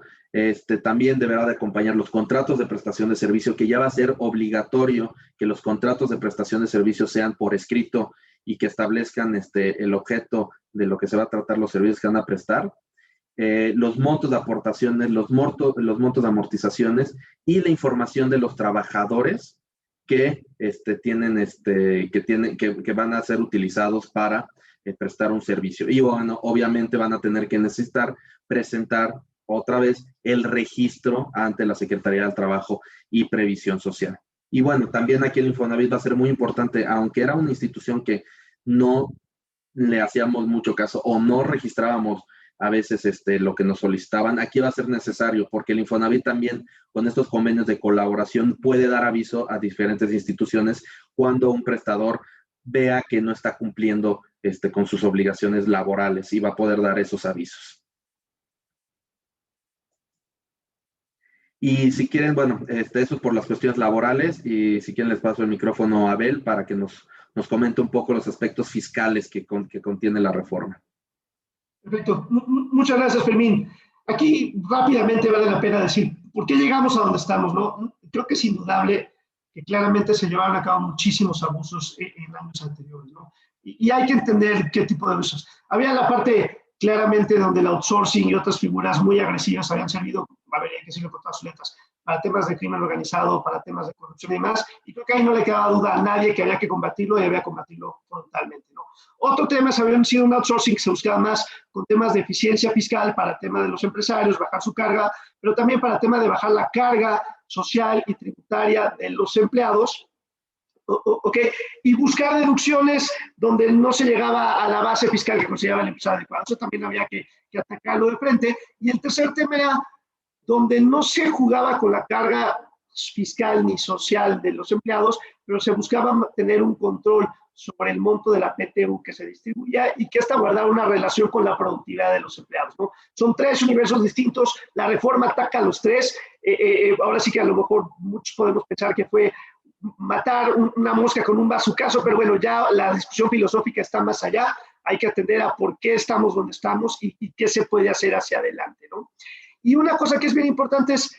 también deberá de acompañar los contratos de prestación de servicio, que ya va a ser obligatorio que los contratos de prestación de servicio sean por escrito y que establezcan el objeto de lo que se va a tratar los servicios que van a prestar, los montos de aportaciones, los montos de amortizaciones y la información de los trabajadores que que van a ser utilizados para prestar un servicio. Y bueno, obviamente van a tener que necesitar presentar otra vez el registro ante la Secretaría del Trabajo y Previsión Social. Y bueno, también aquí el Infonavit va a ser muy importante, aunque era una institución que no le hacíamos mucho caso o no registrábamos a veces lo que nos solicitaban, aquí va a ser necesario porque el Infonavit también con estos convenios de colaboración puede dar aviso a diferentes instituciones cuando un prestador vea que no está cumpliendo con sus obligaciones laborales y va a poder dar esos avisos. Y si quieren, bueno, eso es por las cuestiones laborales y si quieren les paso el micrófono a Abel para que nos comente un poco los aspectos fiscales que contiene la reforma. Perfecto. Muchas gracias, Fermín. Aquí rápidamente vale la pena decir, ¿por qué llegamos a donde estamos? ¿No? Creo que es indudable que claramente se llevaron a cabo muchísimos abusos en años anteriores, ¿no? Y hay que entender qué tipo de abusos. Había la parte claramente donde el outsourcing y otras figuras muy agresivas habían servido, habría que decirlo con todas sus letras, para temas de crimen organizado, para temas de corrupción y demás, y creo que ahí no le quedaba duda a nadie que había que combatirlo y había que combatirlo frontalmente, ¿no? Otro tema habían sido un outsourcing que se buscaba más con temas de eficiencia fiscal para temas de los empresarios, bajar su carga, pero también para temas de bajar la carga social y tributaria de los empleados, ¿okay? Y buscar deducciones donde no se llegaba a la base fiscal que consideraba el empresario adecuado. Eso también había que atacarlo de frente. Y el tercer tema era donde no se jugaba con la carga fiscal ni social de los empleados, pero se buscaba tener un control sobre el monto de la PTU que se distribuía y que esta guardara una relación con la productividad de los empleados, ¿no? Son 3 universos distintos, la reforma ataca a los 3, ahora sí que a lo mejor muchos podemos pensar que fue matar una mosca con un bazucazo, pero bueno, ya la discusión filosófica está más allá, hay que atender a por qué estamos donde estamos y qué se puede hacer hacia adelante, ¿no? Y una cosa que es bien importante es,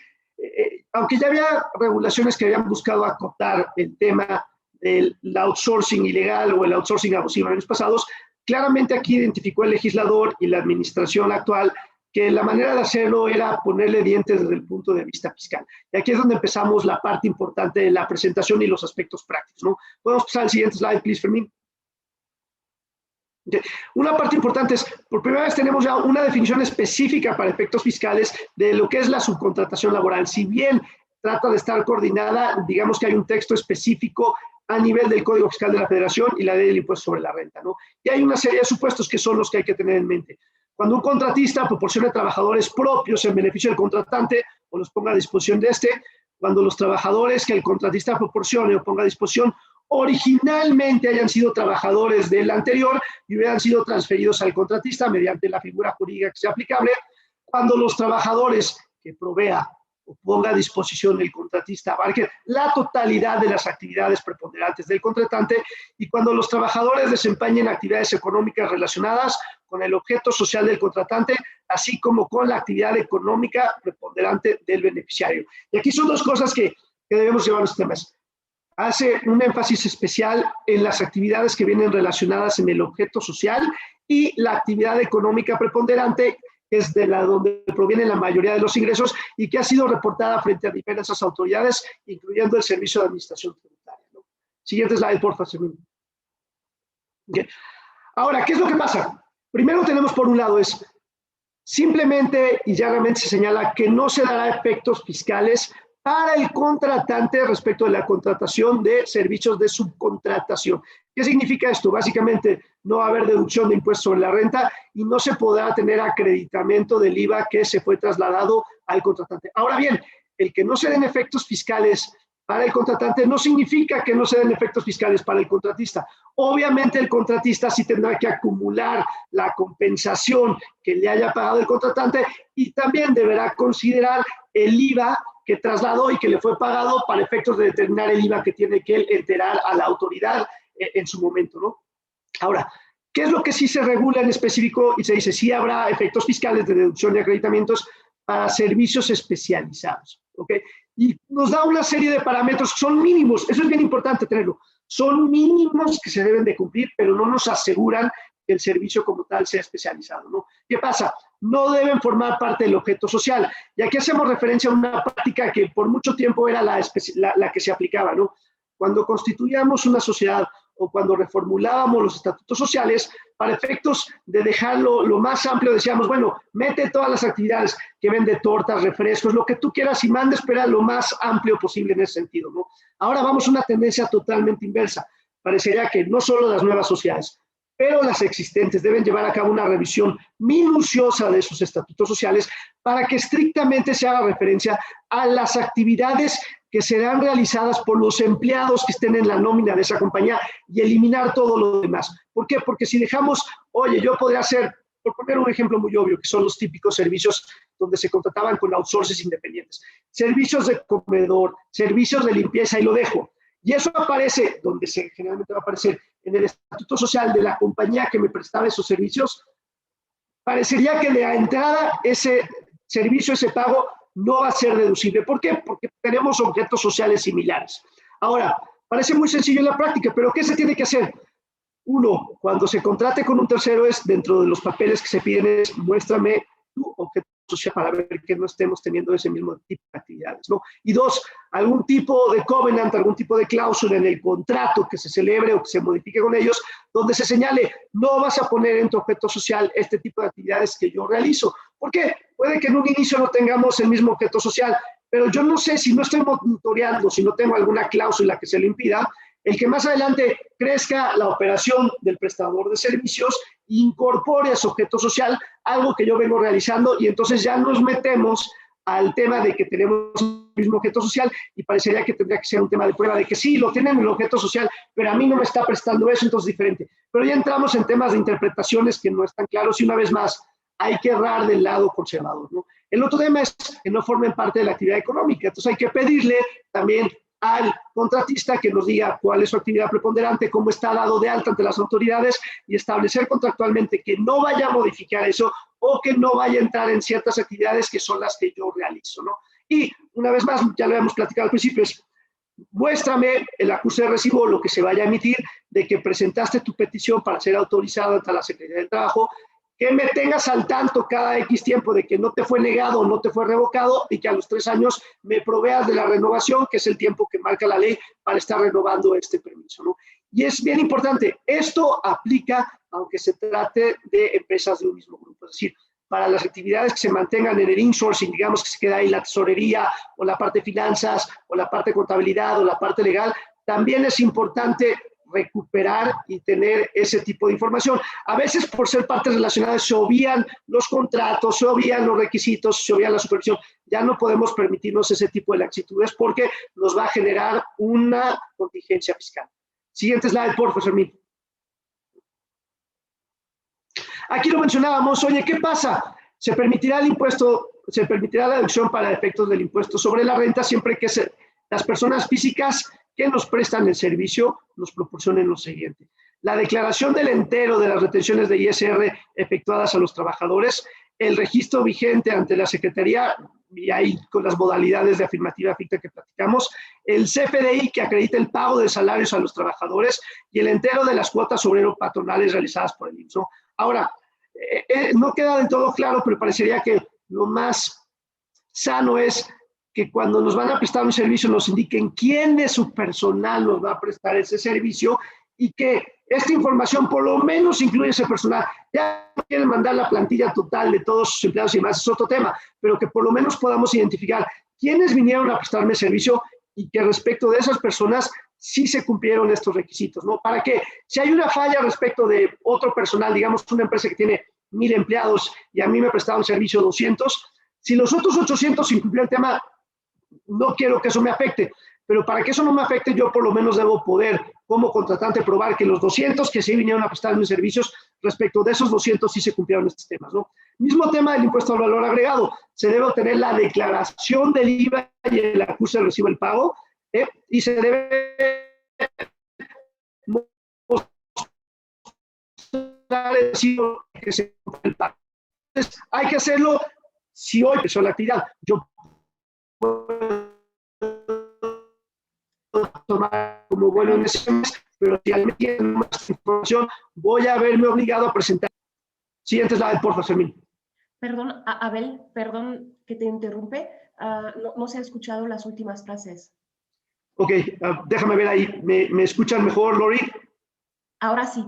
aunque ya había regulaciones que habían buscado acotar el tema del outsourcing ilegal o el outsourcing abusivo en años pasados, claramente aquí identificó el legislador y la administración actual que la manera de hacerlo era ponerle dientes desde el punto de vista fiscal. Y aquí es donde empezamos la parte importante de la presentación y los aspectos prácticos, ¿no? Podemos pasar al siguiente slide, please, Fermín. Okay. Una parte importante es, por primera vez tenemos ya una definición específica para efectos fiscales de lo que es la subcontratación laboral. Si bien trata de estar coordinada, digamos que hay un texto específico a nivel del Código Fiscal de la Federación y la ley del impuesto sobre la renta, ¿no? Y hay una serie de supuestos que son los que hay que tener en mente. Cuando un contratista proporciona trabajadores propios en beneficio del contratante o los ponga a disposición de este, cuando los trabajadores que el contratista proporcione o ponga a disposición originalmente hayan sido trabajadores del anterior y hubieran sido transferidos al contratista mediante la figura jurídica que sea aplicable, cuando los trabajadores que provea o ponga a disposición del contratista abarquen la totalidad de las actividades preponderantes del contratante y cuando los trabajadores desempeñen actividades económicas relacionadas con el objeto social del contratante, así como con la actividad económica preponderante del beneficiario. Y aquí son dos cosas que debemos llevar los temas. Hace un énfasis especial en las actividades que vienen relacionadas en el objeto social y la actividad económica preponderante, que es de la donde provienen la mayoría de los ingresos y que ha sido reportada frente a diversas autoridades, incluyendo el Servicio de Administración Tributaria, ¿no? Siguiente slide, por favor. Okay. Ahora, ¿qué es lo que pasa? Primero tenemos por un lado es, simplemente y llanamente se señala que no se dará efectos fiscales para el contratante respecto de la contratación de servicios de subcontratación. ¿Qué significa esto? Básicamente, no va a haber deducción de impuestos sobre la renta y no se podrá tener acreditamiento del IVA que se fue trasladado al contratante. Ahora bien, el que no se den efectos fiscales para el contratante no significa que no se den efectos fiscales para el contratista. Obviamente el contratista sí tendrá que acumular la compensación que le haya pagado el contratante y también deberá considerar el IVA que trasladó y que le fue pagado para efectos de determinar el IVA que tiene que enterar a la autoridad en su momento, ¿no? Ahora, ¿qué es lo que sí se regula en específico? Y se dice, sí habrá efectos fiscales de deducción de acreditamientos para servicios especializados, ¿ok? Y nos da una serie de parámetros que son mínimos, eso es bien importante tenerlo, son mínimos que se deben de cumplir, pero no nos aseguran que el servicio como tal sea especializado, ¿no? ¿Qué pasa? No deben formar parte del objeto social. Y aquí hacemos referencia a una práctica que por mucho tiempo era la que se aplicaba, ¿no? Cuando constituíamos una sociedad o cuando reformulábamos los estatutos sociales, para efectos de dejarlo lo más amplio, decíamos, bueno, mete todas las actividades que vende tortas, refrescos, lo que tú quieras y mandes, pero lo más amplio posible en ese sentido, ¿no? Ahora vamos a una tendencia totalmente inversa. Parecería que no solo las nuevas sociedades, pero las existentes deben llevar a cabo una revisión minuciosa de sus estatutos sociales para que estrictamente se haga referencia a las actividades que serán realizadas por los empleados que estén en la nómina de esa compañía y eliminar todo lo demás. ¿Por qué? Porque si dejamos, oye, yo podría hacer, por poner un ejemplo muy obvio, que son los típicos servicios donde se contrataban con outsources independientes, servicios de comedor, servicios de limpieza, y lo dejo. Y eso aparece, donde generalmente va a aparecer, en el estatuto social de la compañía que me prestaba esos servicios, parecería que de entrada ese servicio, ese pago, no va a ser deducible. ¿Por qué? Porque tenemos objetos sociales similares. Ahora, parece muy sencillo en la práctica, pero ¿qué se tiene que hacer? Uno, cuando se contrate con un tercero es, dentro de los papeles que se piden, es muéstrame tu objeto social para ver que no estemos teniendo ese mismo tipo de actividades, ¿no? Y dos, algún tipo de covenant, algún tipo de cláusula en el contrato que se celebre o que se modifique con ellos, donde se señale, no vas a poner en tu objeto social este tipo de actividades que yo realizo. ¿Por qué? Puede que en un inicio no tengamos el mismo objeto social, pero yo no sé si no estoy monitoreando, si no tengo alguna cláusula que se le impida, el que más adelante crezca la operación del prestador de servicios, incorpore a su objeto social algo que yo vengo realizando y entonces ya nos metemos al tema de que tenemos el mismo objeto social y parecería que tendría que ser un tema de prueba de que sí, lo tienen el objeto social, pero a mí no me está prestando eso, entonces es diferente. Pero ya entramos en temas de interpretaciones que no están claros y una vez más hay que errar del lado conservador, ¿no? El otro tema es que no formen parte de la actividad económica, entonces hay que pedirle también al contratista que nos diga cuál es su actividad preponderante, cómo está dado de alta ante las autoridades y establecer contractualmente que no vaya a modificar eso o que no vaya a entrar en ciertas actividades que son las que yo realizo, ¿no? Y una vez más, ya lo habíamos platicado al principio, es muéstrame el acuse de recibo, lo que se vaya a emitir, de que presentaste tu petición para ser autorizado ante la Secretaría del Trabajo, que me tengas al tanto cada X tiempo de que no te fue negado o no te fue revocado y que a los 3 años me proveas de la renovación, que es el tiempo que marca la ley para estar renovando este permiso, ¿no? Y es bien importante, esto aplica aunque se trate de empresas de un mismo grupo, es decir, para las actividades que se mantengan en el insourcing, digamos que se queda ahí la tesorería o la parte de finanzas o la parte de contabilidad o la parte legal, también es importante recuperar y tener ese tipo de información. A veces por ser partes relacionadas se obvían los contratos, se obvían los requisitos, se obvían la supervisión. Ya no podemos permitirnos ese tipo de laxitudes porque nos va a generar una contingencia fiscal. Siguiente slide, por favor, Fermín. Aquí lo mencionábamos, oye, ¿qué pasa? Se permitirá el impuesto, se permitirá la deducción para efectos del impuesto sobre la renta siempre que las personas físicas que nos prestan el servicio nos proporcionen lo siguiente. La declaración del entero de las retenciones de ISR efectuadas a los trabajadores, el registro vigente ante la Secretaría, y ahí con las modalidades de afirmativa ficta que platicamos, el CFDI que acredita el pago de salarios a los trabajadores y el entero de las cuotas obrero-patronales realizadas por el IMSS, ¿no? Ahora, no queda del todo claro, pero parecería que lo más sano es que cuando nos van a prestar un servicio nos indiquen quién de su personal nos va a prestar ese servicio y que esta información por lo menos incluye ese personal. Ya no quieren mandar la plantilla total de todos sus empleados y demás, es otro tema, pero que por lo menos podamos identificar quiénes vinieron a prestarme servicio y que respecto de esas personas sí se cumplieron estos requisitos, ¿no? Para que si hay una falla respecto de otro personal, digamos una empresa que tiene 1000 empleados y a mí me prestaron servicio 200, si los otros 800 incumplieron el tema, no quiero que eso me afecte, pero para que eso no me afecte, yo por lo menos debo poder, como contratante, probar que los 200 que sí vinieron a prestar mis servicios, respecto de esos 200 sí se cumplieron estos temas, ¿no? Mismo tema del impuesto al valor agregado, se debe obtener la declaración del IVA y el acuse de recibo del pago, y se debe mostrar el recibo que se cumple el pago. Entonces, hay que hacerlo si hoy empezó la actividad. Yo puedo tomar como bueno en ese mes, pero si alguien tiene más información, voy a verme obligado a presentar. Siguiente slide, por favor, Fermín. Perdón, Abel, perdón que te interrumpe. No se han escuchado las últimas frases. Ok, déjame ver ahí. ¿Me escuchan mejor, Lori? Ahora sí.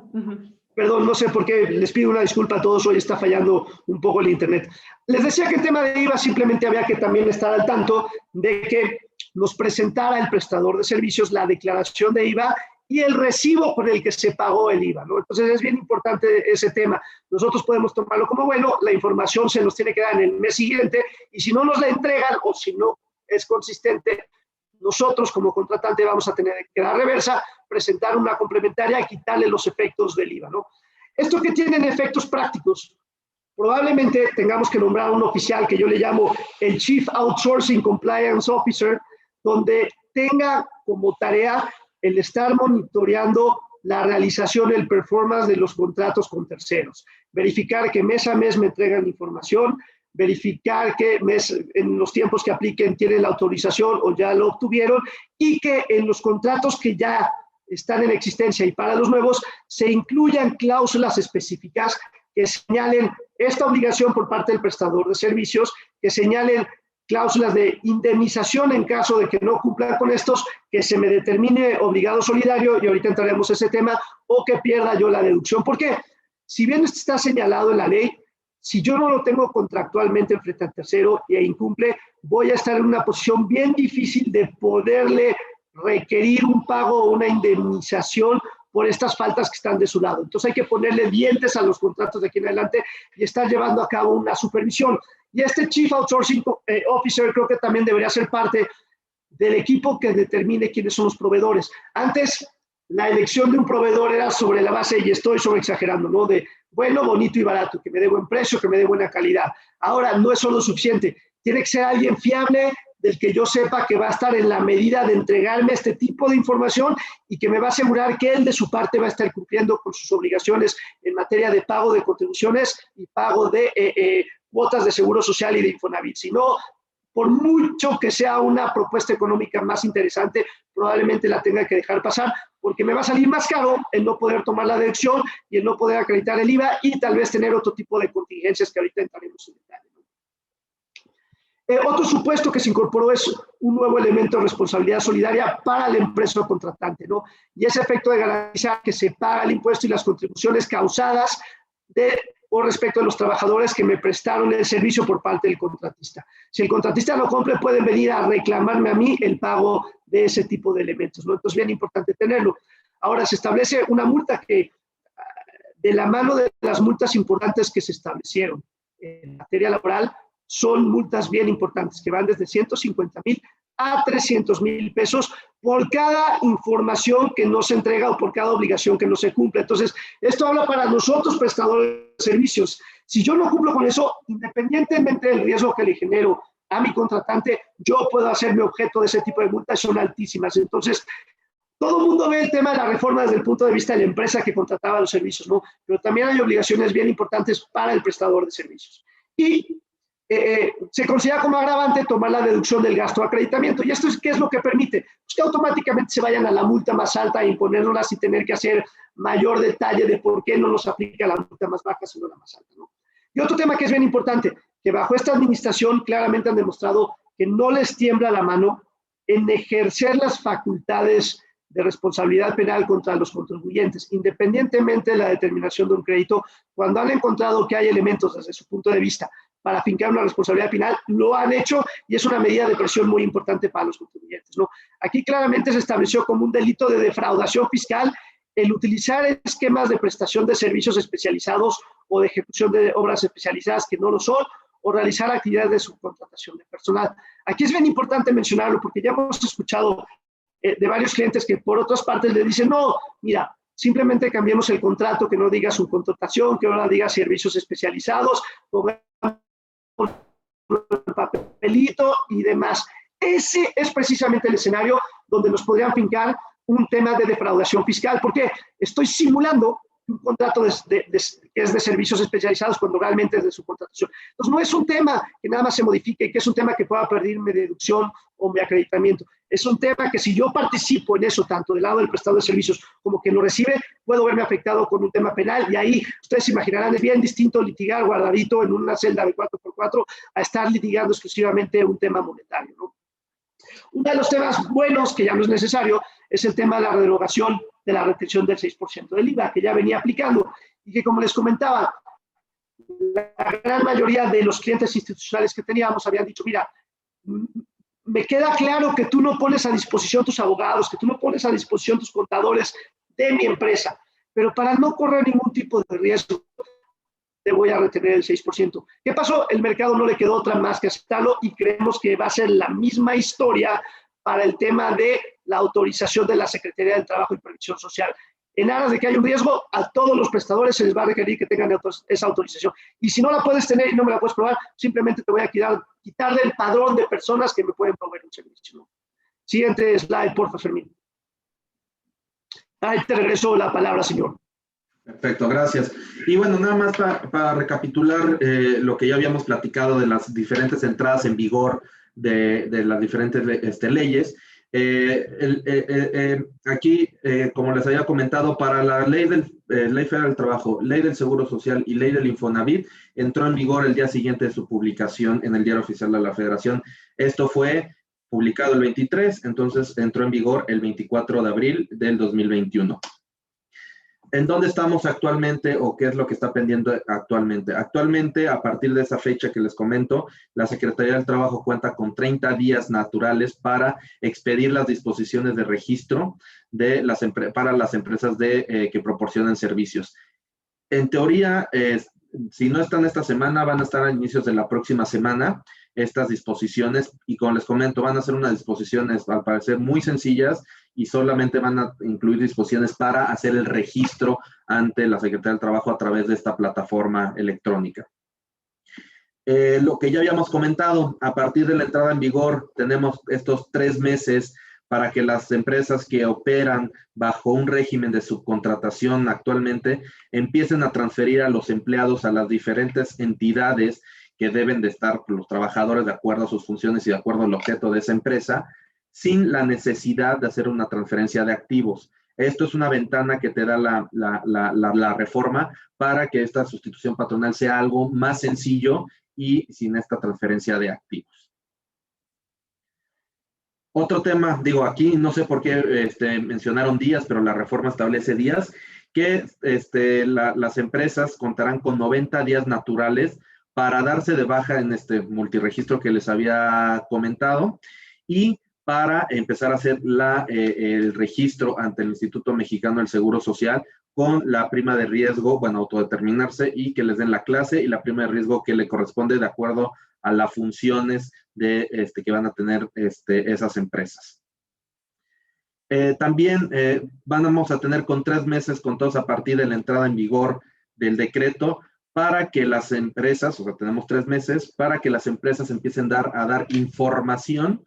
Perdón, no sé por qué, les pido una disculpa a todos, hoy está fallando un poco el internet. Les decía que el tema de IVA simplemente había que también estar al tanto de que nos presentara el prestador de servicios la declaración de IVA y el recibo por el que se pagó el IVA, ¿no? Entonces es bien importante ese tema. Nosotros podemos tomarlo como bueno, la información se nos tiene que dar en el mes siguiente y si no nos la entregan o si no es consistente, nosotros como contratante vamos a tener que dar reversa, presentar una complementaria y quitarle los efectos del IVA, ¿no? Esto que tienen efectos prácticos, probablemente tengamos que nombrar un oficial que yo le llamo el Chief Outsourcing Compliance Officer, donde tenga como tarea el estar monitoreando la realización, el performance de los contratos con terceros, verificar que mes a mes me entregan información, verificar que en los tiempos que apliquen tienen la autorización o ya lo obtuvieron y que en los contratos que ya están en existencia y para los nuevos se incluyan cláusulas específicas que señalen esta obligación por parte del prestador de servicios, que señalen cláusulas de indemnización en caso de que no cumplan con estos, que se me determine obligado solidario, y ahorita entraremos en ese tema, o que pierda yo la deducción. ¿Por qué? Si bien esto está señalado en la ley, si yo no lo tengo contractualmente frente al tercero e incumple, voy a estar en una posición bien difícil de poderle requerir un pago o una indemnización por estas faltas que están de su lado. Entonces hay que ponerle dientes a los contratos de aquí en adelante y estar llevando a cabo una supervisión. Y este Chief Outsourcing Officer creo que también debería ser parte del equipo que determine quiénes son los proveedores. Antes, la elección de un proveedor era sobre la base, y estoy sobreexagerando, ¿no? De bueno, bonito y barato, que me dé buen precio, que me dé buena calidad. Ahora, no es solo suficiente. Tiene que ser alguien fiable, del que yo sepa que va a estar en la medida de entregarme este tipo de información y que me va a asegurar que él de su parte va a estar cumpliendo con sus obligaciones en materia de pago de contribuciones y pago de cuotas de seguro social y de Infonavit. Si no, por mucho que sea una propuesta económica más interesante, probablemente la tenga que dejar pasar, porque me va a salir más caro el no poder tomar la deducción y el no poder acreditar el IVA y tal vez tener otro tipo de contingencias que ahorita entraremos en detalle. Otro supuesto que se incorporó es un nuevo elemento de responsabilidad solidaria para la empresa contratante, ¿no? Y ese efecto de garantizar que se paga el impuesto y las contribuciones causadas o respecto a los trabajadores que me prestaron el servicio por parte del contratista. Si el contratista no cumple, pueden venir a reclamarme a mí el pago de ese tipo de elementos, ¿no? Entonces, bien importante tenerlo. Ahora, se establece una multa que, de la mano de las multas importantes que se establecieron en materia laboral, son multas bien importantes, que van desde 150,000 a 300,000 pesos por cada información que no se entrega o por cada obligación que no se cumple. Entonces, esto habla para nosotros, prestadores de servicios. Si yo no cumplo con eso, independientemente del riesgo que le genero a mi contratante, yo puedo hacerme objeto de ese tipo de multas, son altísimas. Entonces, todo el mundo ve el tema de la reforma desde el punto de vista de la empresa que contrataba los servicios, ¿no? Pero también hay obligaciones bien importantes para el prestador de servicios. Y se considera como agravante tomar la deducción del gasto de acreditamiento. ¿Y esto es qué es lo que permite? Pues que automáticamente se vayan a la multa más alta e imponerlas sin tener que hacer mayor detalle de por qué no nos aplica la multa más baja, sino la más alta, ¿no? Y otro tema que es bien importante, que bajo esta administración claramente han demostrado que no les tiembla la mano en ejercer las facultades de responsabilidad penal contra los contribuyentes, independientemente de la determinación de un crédito, cuando han encontrado que hay elementos desde su punto de vista para fincar una responsabilidad penal, lo han hecho y es una medida de presión muy importante para los contribuyentes, ¿no? Aquí claramente se estableció como un delito de defraudación fiscal el utilizar esquemas de prestación de servicios especializados o de ejecución de obras especializadas que no lo son, o realizar actividades de subcontratación de personal. Aquí es bien importante mencionarlo porque ya hemos escuchado de varios clientes que por otras partes le dicen, no, mira, simplemente cambiemos el contrato, que no diga subcontratación, que ahora diga servicios especializados, pongamos el papelito y demás. Ese es precisamente el escenario donde nos podrían fincar un tema de defraudación fiscal, porque estoy simulando un contrato que es de servicios especializados cuando realmente es de subcontratación. Entonces, no es un tema que nada más se modifique, que es un tema que pueda perder mi deducción o mi acreditamiento. Es un tema que si yo participo en eso, tanto del lado del prestador de servicios como quien lo recibe, puedo verme afectado con un tema penal y ahí ustedes se imaginarán, es bien distinto litigar guardadito en una celda de 4x4 a estar litigando exclusivamente un tema monetario, ¿no? Uno de los temas buenos, que ya no es necesario, es el tema de la derogación de la retención del 6% del IVA, que ya venía aplicando y que, como les comentaba, la gran mayoría de los clientes institucionales que teníamos habían dicho, mira, me queda claro que tú no pones a disposición tus abogados, que tú no pones a disposición tus contadores de mi empresa, pero para no correr ningún tipo de riesgo, te voy a retener el 6%. ¿Qué pasó? El mercado no le quedó otra más que aceptarlo y creemos que va a ser la misma historia para el tema de la autorización de la Secretaría del Trabajo y Previsión Social. En aras de que haya un riesgo, a todos los prestadores se les va a requerir que tengan esa autorización. Y si no la puedes tener y no me la puedes probar, simplemente te voy a quitar del padrón de personas que me pueden proveer un servicio, ¿no? Siguiente slide, porfa, Fermín. Ahí te regreso la palabra, señor. Perfecto, gracias. Y bueno, nada más para recapitular lo que ya habíamos platicado de las diferentes entradas en vigor de las diferentes leyes. Aquí, como les había comentado, para la Ley Federal del Trabajo, Ley del Seguro Social y Ley del Infonavit, entró en vigor el día siguiente de su publicación en el Diario Oficial de la Federación. Esto fue publicado el 23, entonces entró en vigor el 24 de abril del 2021. ¿En dónde estamos actualmente o qué es lo que está pendiente actualmente? Actualmente, a partir de esa fecha que les comento, la Secretaría del Trabajo cuenta con 30 días naturales para expedir las disposiciones de registro para las empresas que proporcionan servicios. En teoría, si no están esta semana, van a estar a inicios de la próxima semana estas disposiciones y como les comento, van a ser unas disposiciones al parecer muy sencillas y solamente van a incluir disposiciones para hacer el registro ante la Secretaría del Trabajo a través de esta plataforma electrónica. Lo que ya habíamos comentado, a partir de la entrada en vigor, tenemos estos 3 meses para que las empresas que operan bajo un régimen de subcontratación actualmente empiecen a transferir a los empleados a las diferentes entidades que deben de estar los trabajadores de acuerdo a sus funciones y de acuerdo al objeto de esa empresa, sin la necesidad de hacer una transferencia de activos. Esto es una ventana que te da la reforma para que esta sustitución patronal sea algo más sencillo y sin esta transferencia de activos. Otro tema, digo, aquí no sé por qué mencionaron días, pero la reforma establece días, que las empresas contarán con 90 días naturales para darse de baja en este multiregistro que les había comentado y para empezar a hacer el registro ante el Instituto Mexicano del Seguro Social con la prima de riesgo, bueno, autodeterminarse y que les den la clase y la prima de riesgo que le corresponde de acuerdo a las funciones que van a tener esas empresas. También vamos a tener con 3 meses contados a partir de la entrada en vigor del decreto para que las empresas, o sea, tenemos 3 meses, para que las empresas empiecen a dar información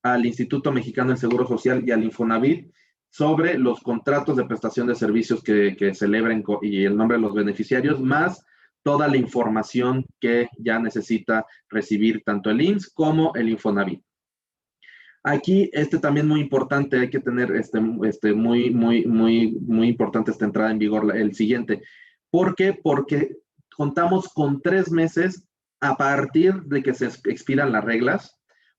al Instituto Mexicano del Seguro Social y al Infonavit sobre los contratos de prestación de servicios que celebren y el nombre de los beneficiarios, más toda la información que ya necesita recibir tanto el IMSS como el Infonavit. Aquí, también muy importante, hay que tener muy importante esta entrada en vigor, el siguiente. ¿Por qué? Porque contamos con 3 meses a partir de que se expiran las reglas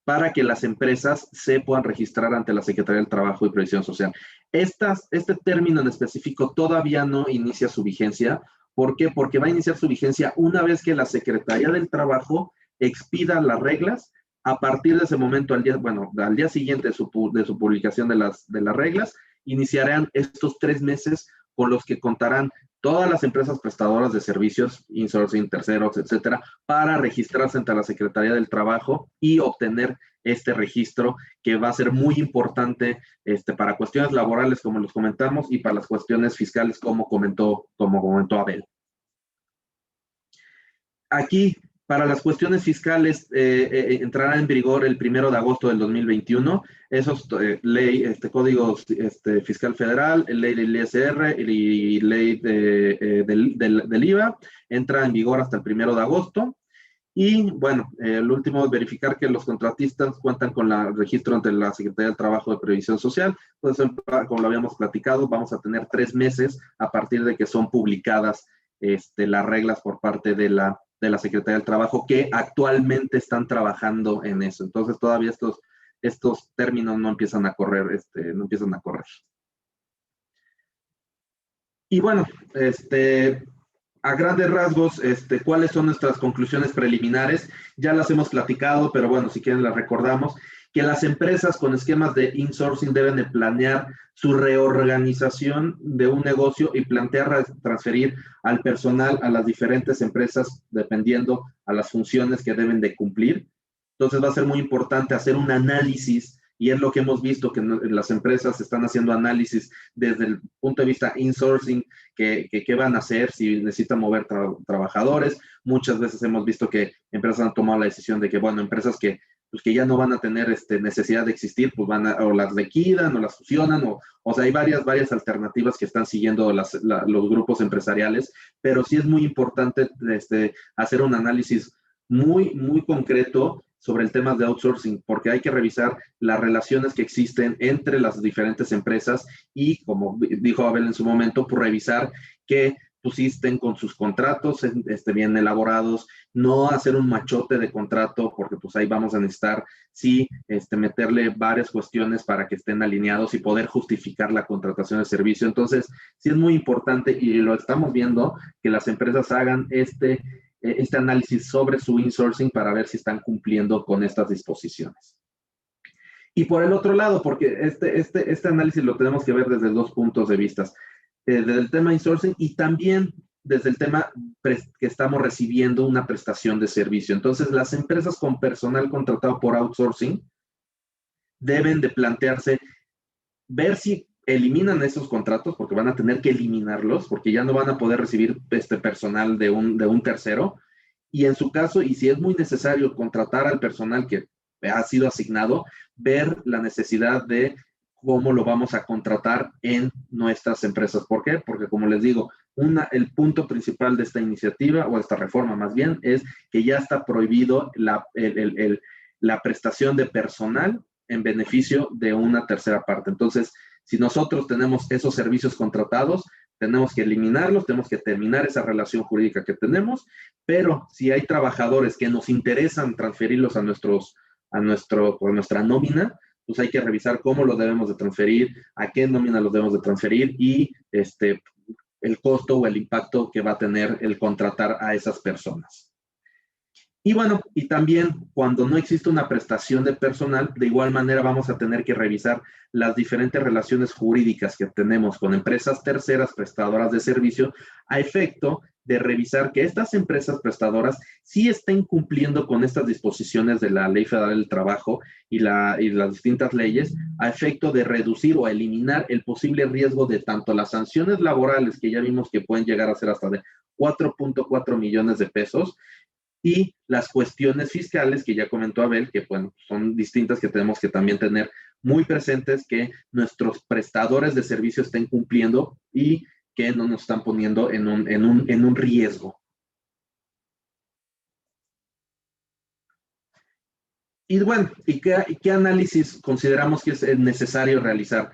para que las empresas se puedan registrar ante la Secretaría del Trabajo y Previsión Social. Este término en específico todavía no inicia su vigencia. ¿Por qué? Porque va a iniciar su vigencia una vez que la Secretaría del Trabajo expida las reglas. A partir de ese momento, al día siguiente de su publicación de las reglas, iniciarán estos 3 meses con los que contarán todas las empresas prestadoras de servicios, insourcing, terceros, etcétera, para registrarse ante la Secretaría del Trabajo y obtener este registro que va a ser muy importante para cuestiones laborales, como los comentamos, y para las cuestiones fiscales, como comentó Abel. Aquí, para las cuestiones fiscales, entrará en vigor el 1 de agosto del 2021. Esos códigos fiscal federal, ley del ISR y ley del IVA entra en vigor hasta el 1 de agosto. Y bueno, el último es verificar que los contratistas cuentan con el registro ante la Secretaría del Trabajo de Previsión Social. Entonces, como lo habíamos platicado, vamos a tener 3 meses a partir de que son publicadas las reglas por parte de la Secretaría del Trabajo, que actualmente están trabajando en eso. Entonces, todavía estos términos no empiezan a correr, Y bueno, a grandes rasgos, ¿cuáles son nuestras conclusiones preliminares? Ya las hemos platicado, pero bueno, si quieren las recordamos, que las empresas con esquemas de insourcing deben de planear su reorganización de un negocio y plantear transferir al personal a las diferentes empresas dependiendo a las funciones que deben de cumplir. Entonces va a ser muy importante hacer un análisis, y es lo que hemos visto, que las empresas están haciendo análisis desde el punto de vista insourcing, qué van a hacer, si necesitan mover trabajadores. Muchas veces hemos visto que empresas han tomado la decisión de que, bueno, empresas que ya no van a tener necesidad de existir, pues o las liquidan o las fusionan, o sea, hay varias alternativas que están siguiendo los grupos empresariales, pero sí es muy importante hacer un análisis muy concreto sobre el tema de outsourcing, porque hay que revisar las relaciones que existen entre las diferentes empresas y, como dijo Abel en su momento, pues revisar que pusisten con sus contratos bien elaborados, no hacer un machote de contrato, porque pues ahí vamos a necesitar, sí, meterle varias cuestiones para que estén alineados y poder justificar la contratación de servicio. Entonces, sí es muy importante, y lo estamos viendo, que las empresas hagan este análisis sobre su insourcing para ver si están cumpliendo con estas disposiciones. Y por el otro lado, porque este análisis lo tenemos que ver desde 2 puntos de vista, desde el tema insourcing y también desde el tema que estamos recibiendo una prestación de servicio. Entonces, las empresas con personal contratado por outsourcing deben de plantearse, ver si eliminan esos contratos, porque van a tener que eliminarlos, porque ya no van a poder recibir personal de un tercero, y en su caso, y si es muy necesario contratar al personal que ha sido asignado, ver la necesidad de cómo lo vamos a contratar en nuestras empresas. ¿Por qué? Porque, como les digo, el punto principal de esta iniciativa, o esta reforma más bien, es que ya está prohibido la prestación de personal en beneficio de una tercera parte. Entonces, si nosotros tenemos esos servicios contratados, tenemos que eliminarlos, tenemos que terminar esa relación jurídica que tenemos, pero si hay trabajadores que nos interesan transferirlos a nuestra nómina, pues hay que revisar cómo los debemos de transferir, a qué nómina los debemos de transferir y el costo o el impacto que va a tener el contratar a esas personas. Y bueno, y también cuando no existe una prestación de personal, de igual manera vamos a tener que revisar las diferentes relaciones jurídicas que tenemos con empresas terceras prestadoras de servicio a efecto de revisar que estas empresas prestadoras sí estén cumpliendo con estas disposiciones de la Ley Federal del Trabajo y las distintas leyes a efecto de reducir o eliminar el posible riesgo de tanto las sanciones laborales, que ya vimos que pueden llegar a ser hasta de 4.4 millones de pesos, y las cuestiones fiscales que ya comentó Abel, que bueno, son distintas, que tenemos que también tener muy presentes, que nuestros prestadores de servicios estén cumpliendo y que no nos están poniendo en un riesgo. Y bueno, ¿qué análisis consideramos que es necesario realizar?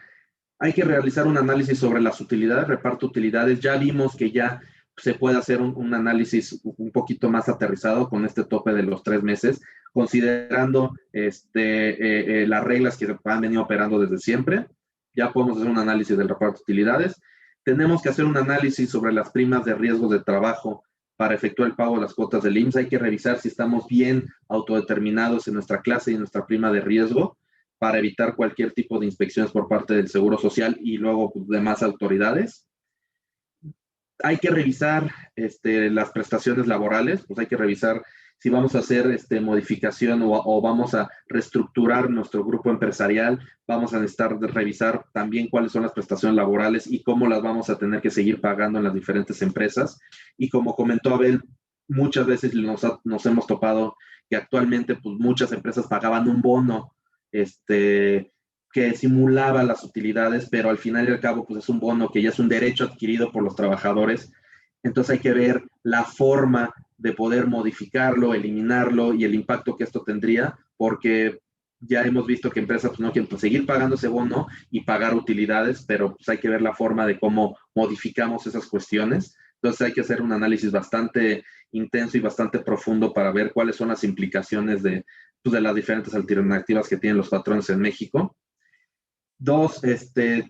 Hay que realizar un análisis sobre las utilidades, reparto de utilidades. Ya vimos que ya se puede hacer un análisis un poquito más aterrizado con este tope de los 3 meses, considerando las reglas que se han venido operando desde siempre. Ya podemos hacer un análisis del reparto de utilidades. Tenemos que hacer un análisis sobre las primas de riesgos de trabajo para efectuar el pago de las cuotas del IMSS. Hay que revisar si estamos bien autodeterminados en nuestra clase y en nuestra prima de riesgo para evitar cualquier tipo de inspecciones por parte del Seguro Social y luego pues, demás autoridades. Hay que revisar las prestaciones laborales, pues hay que revisar si vamos a hacer modificación o vamos a reestructurar nuestro grupo empresarial, vamos a necesitar revisar también cuáles son las prestaciones laborales y cómo las vamos a tener que seguir pagando en las diferentes empresas. Y como comentó Abel, muchas veces nos hemos topado que actualmente pues, muchas empresas pagaban un bono que simulaba las utilidades, pero al final y al cabo pues es un bono que ya es un derecho adquirido por los trabajadores. Entonces hay que ver la forma de poder modificarlo, eliminarlo y el impacto que esto tendría, porque ya hemos visto que empresas pues, no quieren pues, seguir pagando ese bono y pagar utilidades, pero pues, hay que ver la forma de cómo modificamos esas cuestiones. Entonces hay que hacer un análisis bastante intenso y bastante profundo para ver cuáles son las implicaciones de las diferentes alternativas que tienen los patrones en México. 2,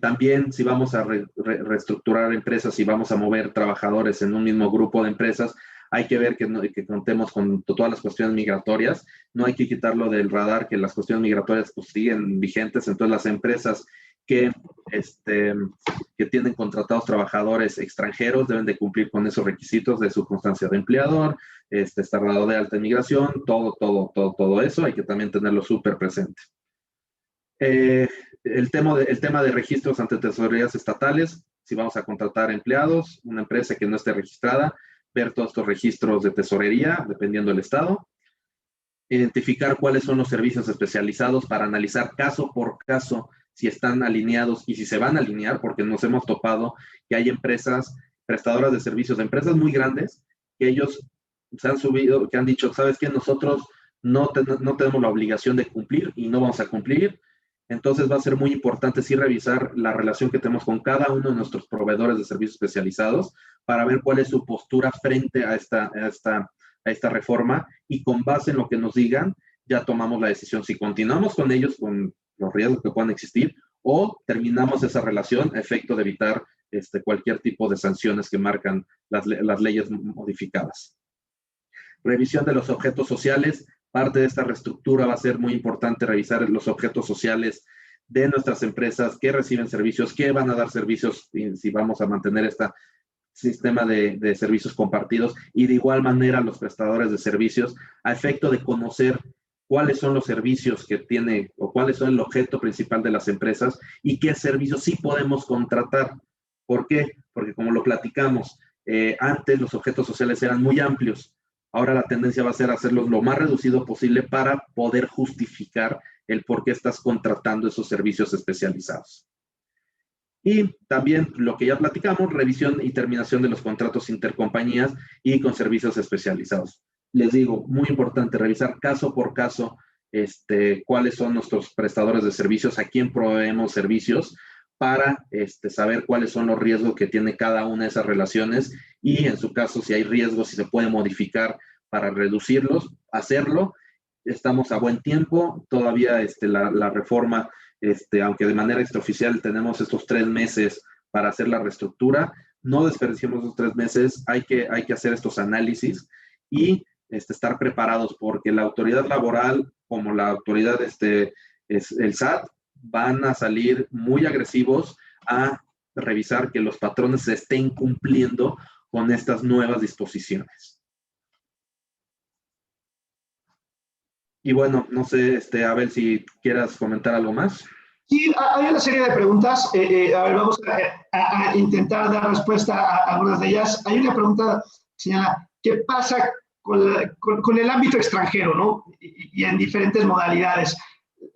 también si vamos a reestructurar empresas, si vamos a mover trabajadores en un mismo grupo de empresas, hay que ver que contemos con todas las cuestiones migratorias. No hay que quitarlo del radar, que las cuestiones migratorias pues, siguen vigentes. Entonces, las empresas que tienen contratados trabajadores extranjeros deben de cumplir con esos requisitos de circunstancia de empleador, estar dado de alta en migración, todo eso hay que también tenerlo súper presente. El tema de registros ante tesorerías estatales, si vamos a contratar empleados, una empresa que no esté registrada, ver todos estos registros de tesorería, dependiendo del estado, identificar cuáles son los servicios especializados para analizar caso por caso si están alineados y si se van a alinear, porque nos hemos topado que hay empresas prestadoras de servicios, empresas muy grandes, que ellos se han subido, que han dicho, ¿sabes qué? Nosotros no tenemos la obligación de cumplir y no vamos a cumplir. Entonces va a ser muy importante sí revisar la relación que tenemos con cada uno de nuestros proveedores de servicios especializados para ver cuál es su postura frente a esta reforma y con base en lo que nos digan ya tomamos la decisión si continuamos con ellos con los riesgos que puedan existir o terminamos esa relación a efecto de evitar cualquier tipo de sanciones que marcan las leyes modificadas. Revisión de los objetos sociales. Parte de esta reestructura va a ser muy importante revisar los objetos sociales de nuestras empresas que reciben servicios, que van a dar servicios, si vamos a mantener este sistema de servicios compartidos, y de igual manera los prestadores de servicios, a efecto de conocer cuáles son los servicios que tiene o cuáles son el objeto principal de las empresas y qué servicios sí podemos contratar. ¿Por qué? Porque como lo platicamos, antes los objetos sociales eran muy amplios. Ahora la tendencia va a ser hacerlos lo más reducido posible para poder justificar el por qué estás contratando esos servicios especializados. Y también lo que ya platicamos, revisión y terminación de los contratos intercompañías y con servicios especializados. Les digo, muy importante revisar caso por caso cuáles son nuestros prestadores de servicios, a quién proveemos servicios, para saber cuáles son los riesgos que tiene cada una de esas relaciones y en su caso, si hay riesgos, si se puede modificar para reducirlos, hacerlo. Estamos a buen tiempo, todavía la reforma, aunque de manera extraoficial tenemos estos 3 meses para hacer la reestructura, no desperdiciemos esos 3 meses, hay que hacer estos análisis y estar preparados, porque la autoridad laboral, como la autoridad, el SAT, van a salir muy agresivos a revisar que los patrones se estén cumpliendo con estas nuevas disposiciones. Y bueno, no sé, Abel, si quieras comentar algo más. Sí, hay una serie de preguntas. A ver, vamos a intentar dar respuesta a algunas de ellas. Hay una pregunta, señala, ¿qué pasa con el ámbito extranjero, ¿no? Y en diferentes modalidades?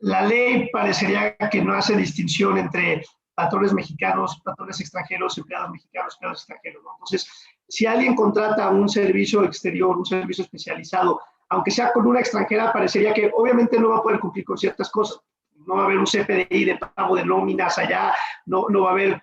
La ley parecería que no hace distinción entre patrones mexicanos, patrones extranjeros, empleados mexicanos, empleados extranjeros, ¿no? Entonces, si alguien contrata un servicio exterior, un servicio especializado, aunque sea con una extranjera, parecería que obviamente no va a poder cumplir con ciertas cosas. No va a haber un CFDI de pago de nóminas allá, no va a haber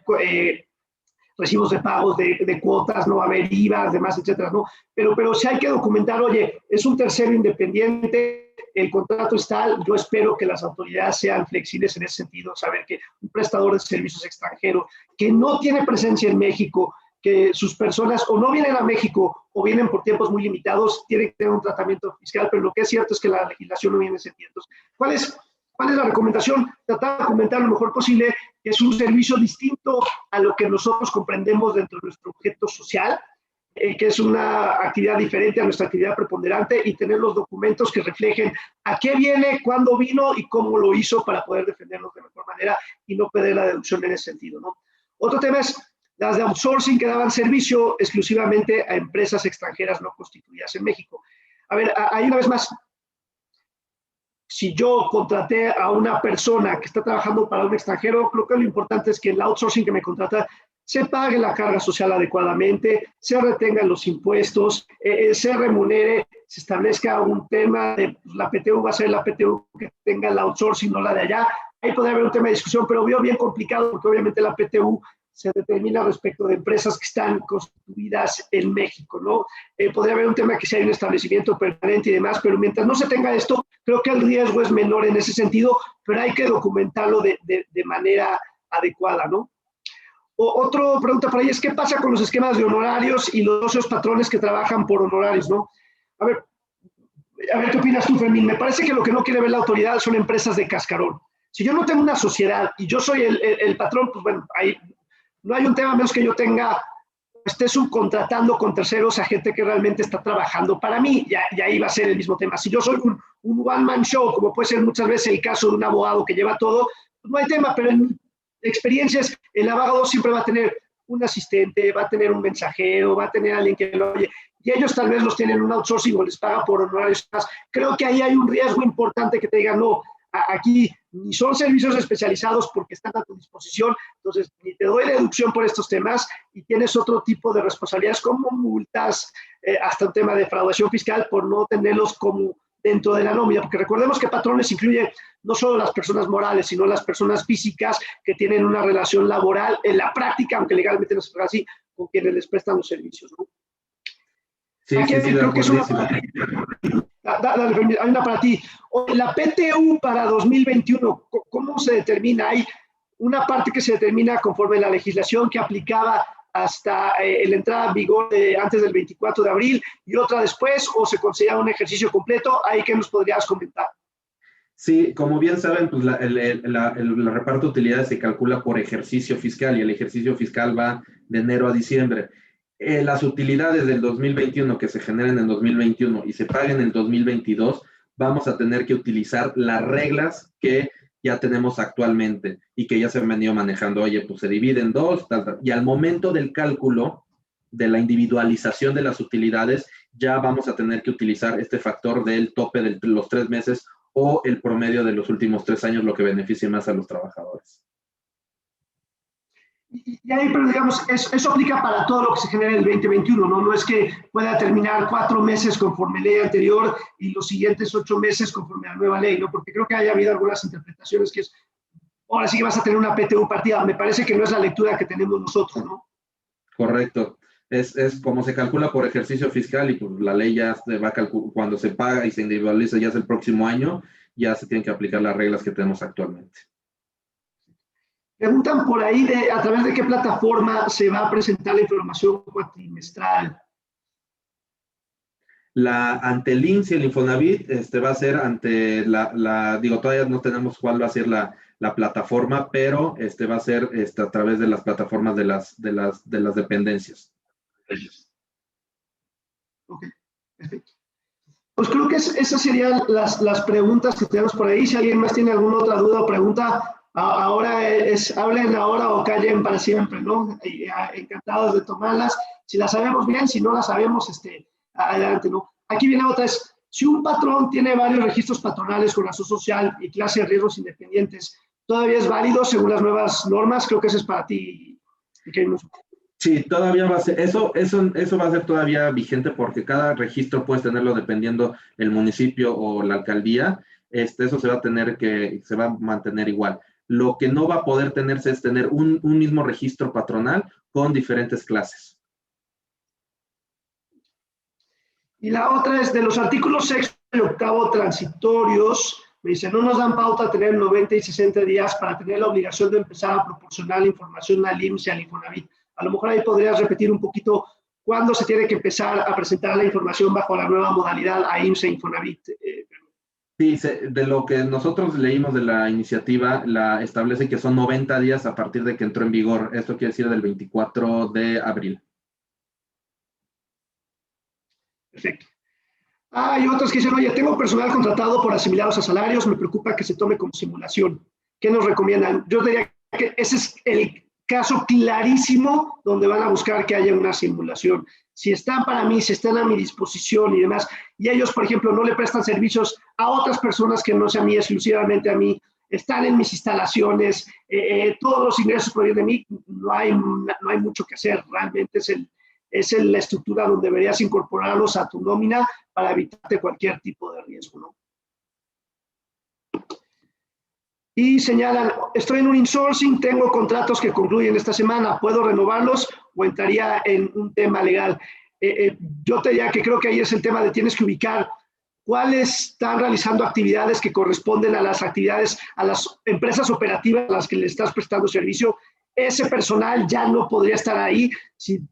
recibos de pagos de cuotas, no va a haber IVA, demás, etcétera, ¿no? Pero si hay que documentar, oye, es un tercero independiente, el contrato es tal, yo espero que las autoridades sean flexibles en ese sentido, saber que un prestador de servicios extranjero que no tiene presencia en México, que sus personas o no vienen a México o vienen por tiempos muy limitados, tienen que tener un tratamiento fiscal, pero lo que es cierto es que la legislación no viene en ese sentido. ¿Cuál es la recomendación? Tratar de documentar lo mejor posible que es un servicio distinto a lo que nosotros comprendemos dentro de nuestro objeto social, que es una actividad diferente a nuestra actividad preponderante, y tener los documentos que reflejen a qué viene, cuándo vino y cómo lo hizo para poder defendernos de mejor manera y no perder la deducción en ese sentido, ¿no? Otro tema es las de outsourcing que daban servicio exclusivamente a empresas extranjeras no constituidas en México. A ver, ahí una vez más, si yo contraté a una persona que está trabajando para un extranjero, creo que lo importante es que el outsourcing que me contrata se pague la carga social adecuadamente, se retengan los impuestos, se remunere, se establezca un tema de la PTU va a ser la PTU que tenga el outsourcing, no la de allá. Ahí podría haber un tema de discusión, pero veo bien complicado porque obviamente la PTU se determina respecto de empresas que están constituidas en México, ¿no? Podría haber un tema que si hay un establecimiento permanente y demás, pero mientras no se tenga esto, creo que el riesgo es menor en ese sentido, pero hay que documentarlo de manera adecuada, ¿no? Otra pregunta por ahí es, ¿qué pasa con los esquemas de honorarios y los socios patrones que trabajan por honorarios, ¿no? A ver, ¿qué opinas tú, Fermín? Me parece que lo que no quiere ver la autoridad son empresas de cascarón. Si yo no tengo una sociedad y yo soy el patrón, pues bueno, ahí no hay un tema menos que yo esté subcontratando con terceros a gente que realmente está trabajando para mí, y ahí va a ser el mismo tema. Si yo soy un one-man show, como puede ser muchas veces el caso de un abogado que lleva todo, pues no hay tema, pero en experiencias, el abogado siempre va a tener un asistente, va a tener un mensajero, va a tener alguien que lo oye, y ellos tal vez los tienen un outsourcing o les paga por honorarios. Creo que ahí hay un riesgo importante que te digan, no, aquí ni son servicios especializados porque están a tu disposición, entonces ni te doy deducción por estos temas y tienes otro tipo de responsabilidades como multas, hasta un tema de defraudación fiscal por no tenerlos como dentro de la nómina, porque recordemos que patrones incluye no solo las personas morales, sino las personas físicas que tienen una relación laboral en la práctica, aunque legalmente no se paga así, con quienes les prestan los servicios, ¿no? Sí, aquí, sí, creo que es una... Dale, hay una para ti. La PTU para 2021, ¿cómo se determina? Hay una parte que se determina conforme la legislación que aplicaba hasta la entrada en vigor antes del 24 de abril y otra después, o se considera un ejercicio completo. ¿Ahí qué nos podrías comentar? Sí, como bien saben, pues el reparto de utilidades se calcula por ejercicio fiscal y el ejercicio fiscal va de enero a diciembre. Las utilidades del 2021 que se generen en 2021 y se paguen en 2022, vamos a tener que utilizar las reglas que ya tenemos actualmente y que ya se han venido manejando. Oye, pues se divide en dos, tal, tal. Y al momento del cálculo de la individualización de las utilidades, ya vamos a tener que utilizar este factor del tope de los 3 meses o el promedio de los últimos 3 años, lo que beneficie más a los trabajadores. Y ahí, pero digamos, eso aplica para todo lo que se genera en el 2021, ¿no? No es que pueda terminar 4 meses conforme ley anterior y los siguientes 8 meses conforme a la nueva ley, ¿no? Porque creo que haya habido algunas interpretaciones que es, ahora sí que vas a tener una PTU partida. Me parece que no es la lectura que tenemos nosotros, ¿no? Correcto. Es como se calcula por ejercicio fiscal y pues la ley ya se va a calcular, cuando se paga y se individualiza ya es el próximo año, ya se tienen que aplicar las reglas que tenemos actualmente. Preguntan por ahí a través de qué plataforma se va a presentar la información cuatrimestral. Ante el INSS y el Infonavit va a ser ante digo, todavía no tenemos cuál va a ser la plataforma, pero va a ser a través de las plataformas de las dependencias. Ok, perfecto. Pues creo que esas serían las preguntas que tenemos por ahí. Si alguien más tiene alguna otra duda o pregunta, ahora hablen ahora o callen para siempre, ¿no? Encantados de tomarlas. Si las sabemos bien, si no las sabemos, adelante, ¿no? Aquí viene otra, si un patrón tiene varios registros patronales con razón social y clase de riesgos independientes, ¿todavía es válido según las nuevas normas? Creo que eso es para ti, Miquel. Sí, todavía va a ser, eso va a ser todavía vigente porque cada registro puedes tenerlo dependiendo el municipio o la alcaldía, eso se va a mantener igual. Lo que no va a poder tenerse es tener un mismo registro patronal con diferentes clases. Y la otra es de los artículos 6 y 8 transitorios, me dice, no nos dan pauta a tener 90 y 60 días para tener la obligación de empezar a proporcionar la información al IMSS y al Infonavit. A lo mejor ahí podrías repetir un poquito cuándo se tiene que empezar a presentar la información bajo la nueva modalidad a IMSS e Infonavit. Sí, de lo que nosotros leímos de la iniciativa, la establece que son 90 días a partir de que entró en vigor. Esto quiere decir del 24 de abril. Perfecto. Hay otros que dicen, oye, tengo personal contratado por asimilados a salarios, me preocupa que se tome como simulación. ¿Qué nos recomiendan? Yo diría que ese es el caso clarísimo donde van a buscar que haya una simulación. Si están para mí, si están a mi disposición y demás, y ellos, por ejemplo, no le prestan servicios a otras personas que no sean a mí, exclusivamente a mí, están en mis instalaciones, todos los ingresos provienen de mí, no hay mucho que hacer, realmente es la estructura donde deberías incorporarlos a tu nómina para evitarte cualquier tipo de riesgo, ¿no? Y señalan, estoy en un insourcing, tengo contratos que concluyen esta semana, ¿puedo renovarlos o entraría en un tema legal? Yo te diría que creo que ahí es el tema de tienes que ubicar cuáles están realizando actividades que corresponden a las actividades, a las empresas operativas a las que le estás prestando servicio. Ese personal ya no podría estar ahí,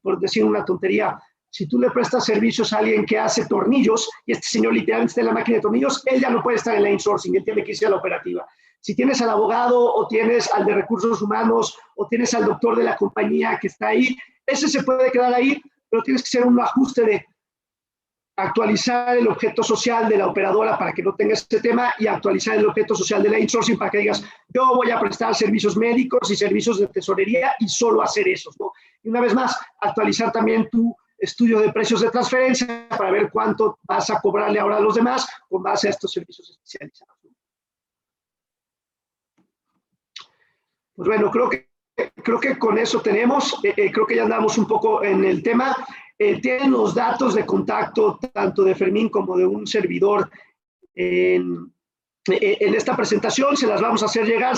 por decir una tontería. Si tú le prestas servicios a alguien que hace tornillos y este señor literalmente está en la máquina de tornillos, él ya no puede estar en la insourcing, él tiene que irse a la operativa. Si tienes al abogado o tienes al de recursos humanos o tienes al doctor de la compañía que está ahí, ese se puede quedar ahí, pero tienes que hacer un ajuste de actualizar el objeto social de la operadora para que no tenga ese tema y actualizar el objeto social de la insourcing para que digas, yo voy a prestar servicios médicos y servicios de tesorería y solo hacer esos, ¿no? Y una vez más, actualizar también tu estudio de precios de transferencia para ver cuánto vas a cobrarle ahora a los demás con base a estos servicios especializados. Pues bueno, creo que con eso tenemos, creo que ya andamos un poco en el tema. Tienen los datos de contacto tanto de Fermín como de un servidor en esta presentación, se las vamos a hacer llegar,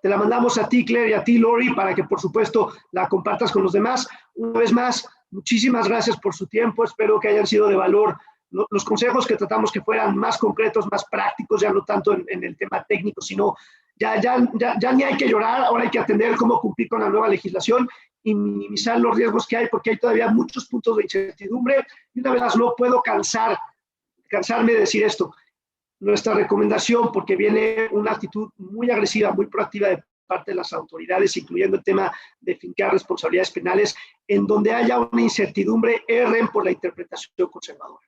te la mandamos a ti, Claire, y a ti, Lori, para que por supuesto la compartas con los demás. Una vez más, muchísimas gracias por su tiempo, espero que hayan sido de valor los consejos que tratamos que fueran más concretos, más prácticos, ya no tanto en el tema técnico, sino ya ni hay que llorar, ahora hay que atender cómo cumplir con la nueva legislación y minimizar los riesgos que hay, porque hay todavía muchos puntos de incertidumbre. Y una vez más, no puedo cansarme de decir esto. Nuestra recomendación, porque viene una actitud muy agresiva, muy proactiva de parte de las autoridades, incluyendo el tema de fincar responsabilidades penales, en donde haya una incertidumbre, erren por la interpretación conservadora.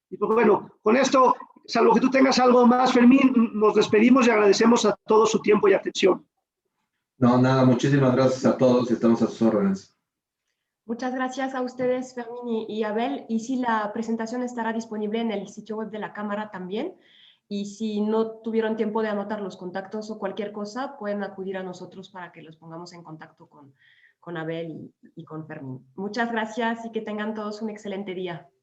Y pues bueno, con esto, salvo que tú tengas algo más, Fermín, nos despedimos y agradecemos a todos su tiempo y atención. No, nada, muchísimas gracias a todos y estamos a sus órdenes. Muchas gracias a ustedes, Fermín y Abel. Y sí, la presentación estará disponible en el sitio web de la Cámara también. Y si no tuvieron tiempo de anotar los contactos o cualquier cosa, pueden acudir a nosotros para que los pongamos en contacto con Abel y con Fermín. Muchas gracias y que tengan todos un excelente día.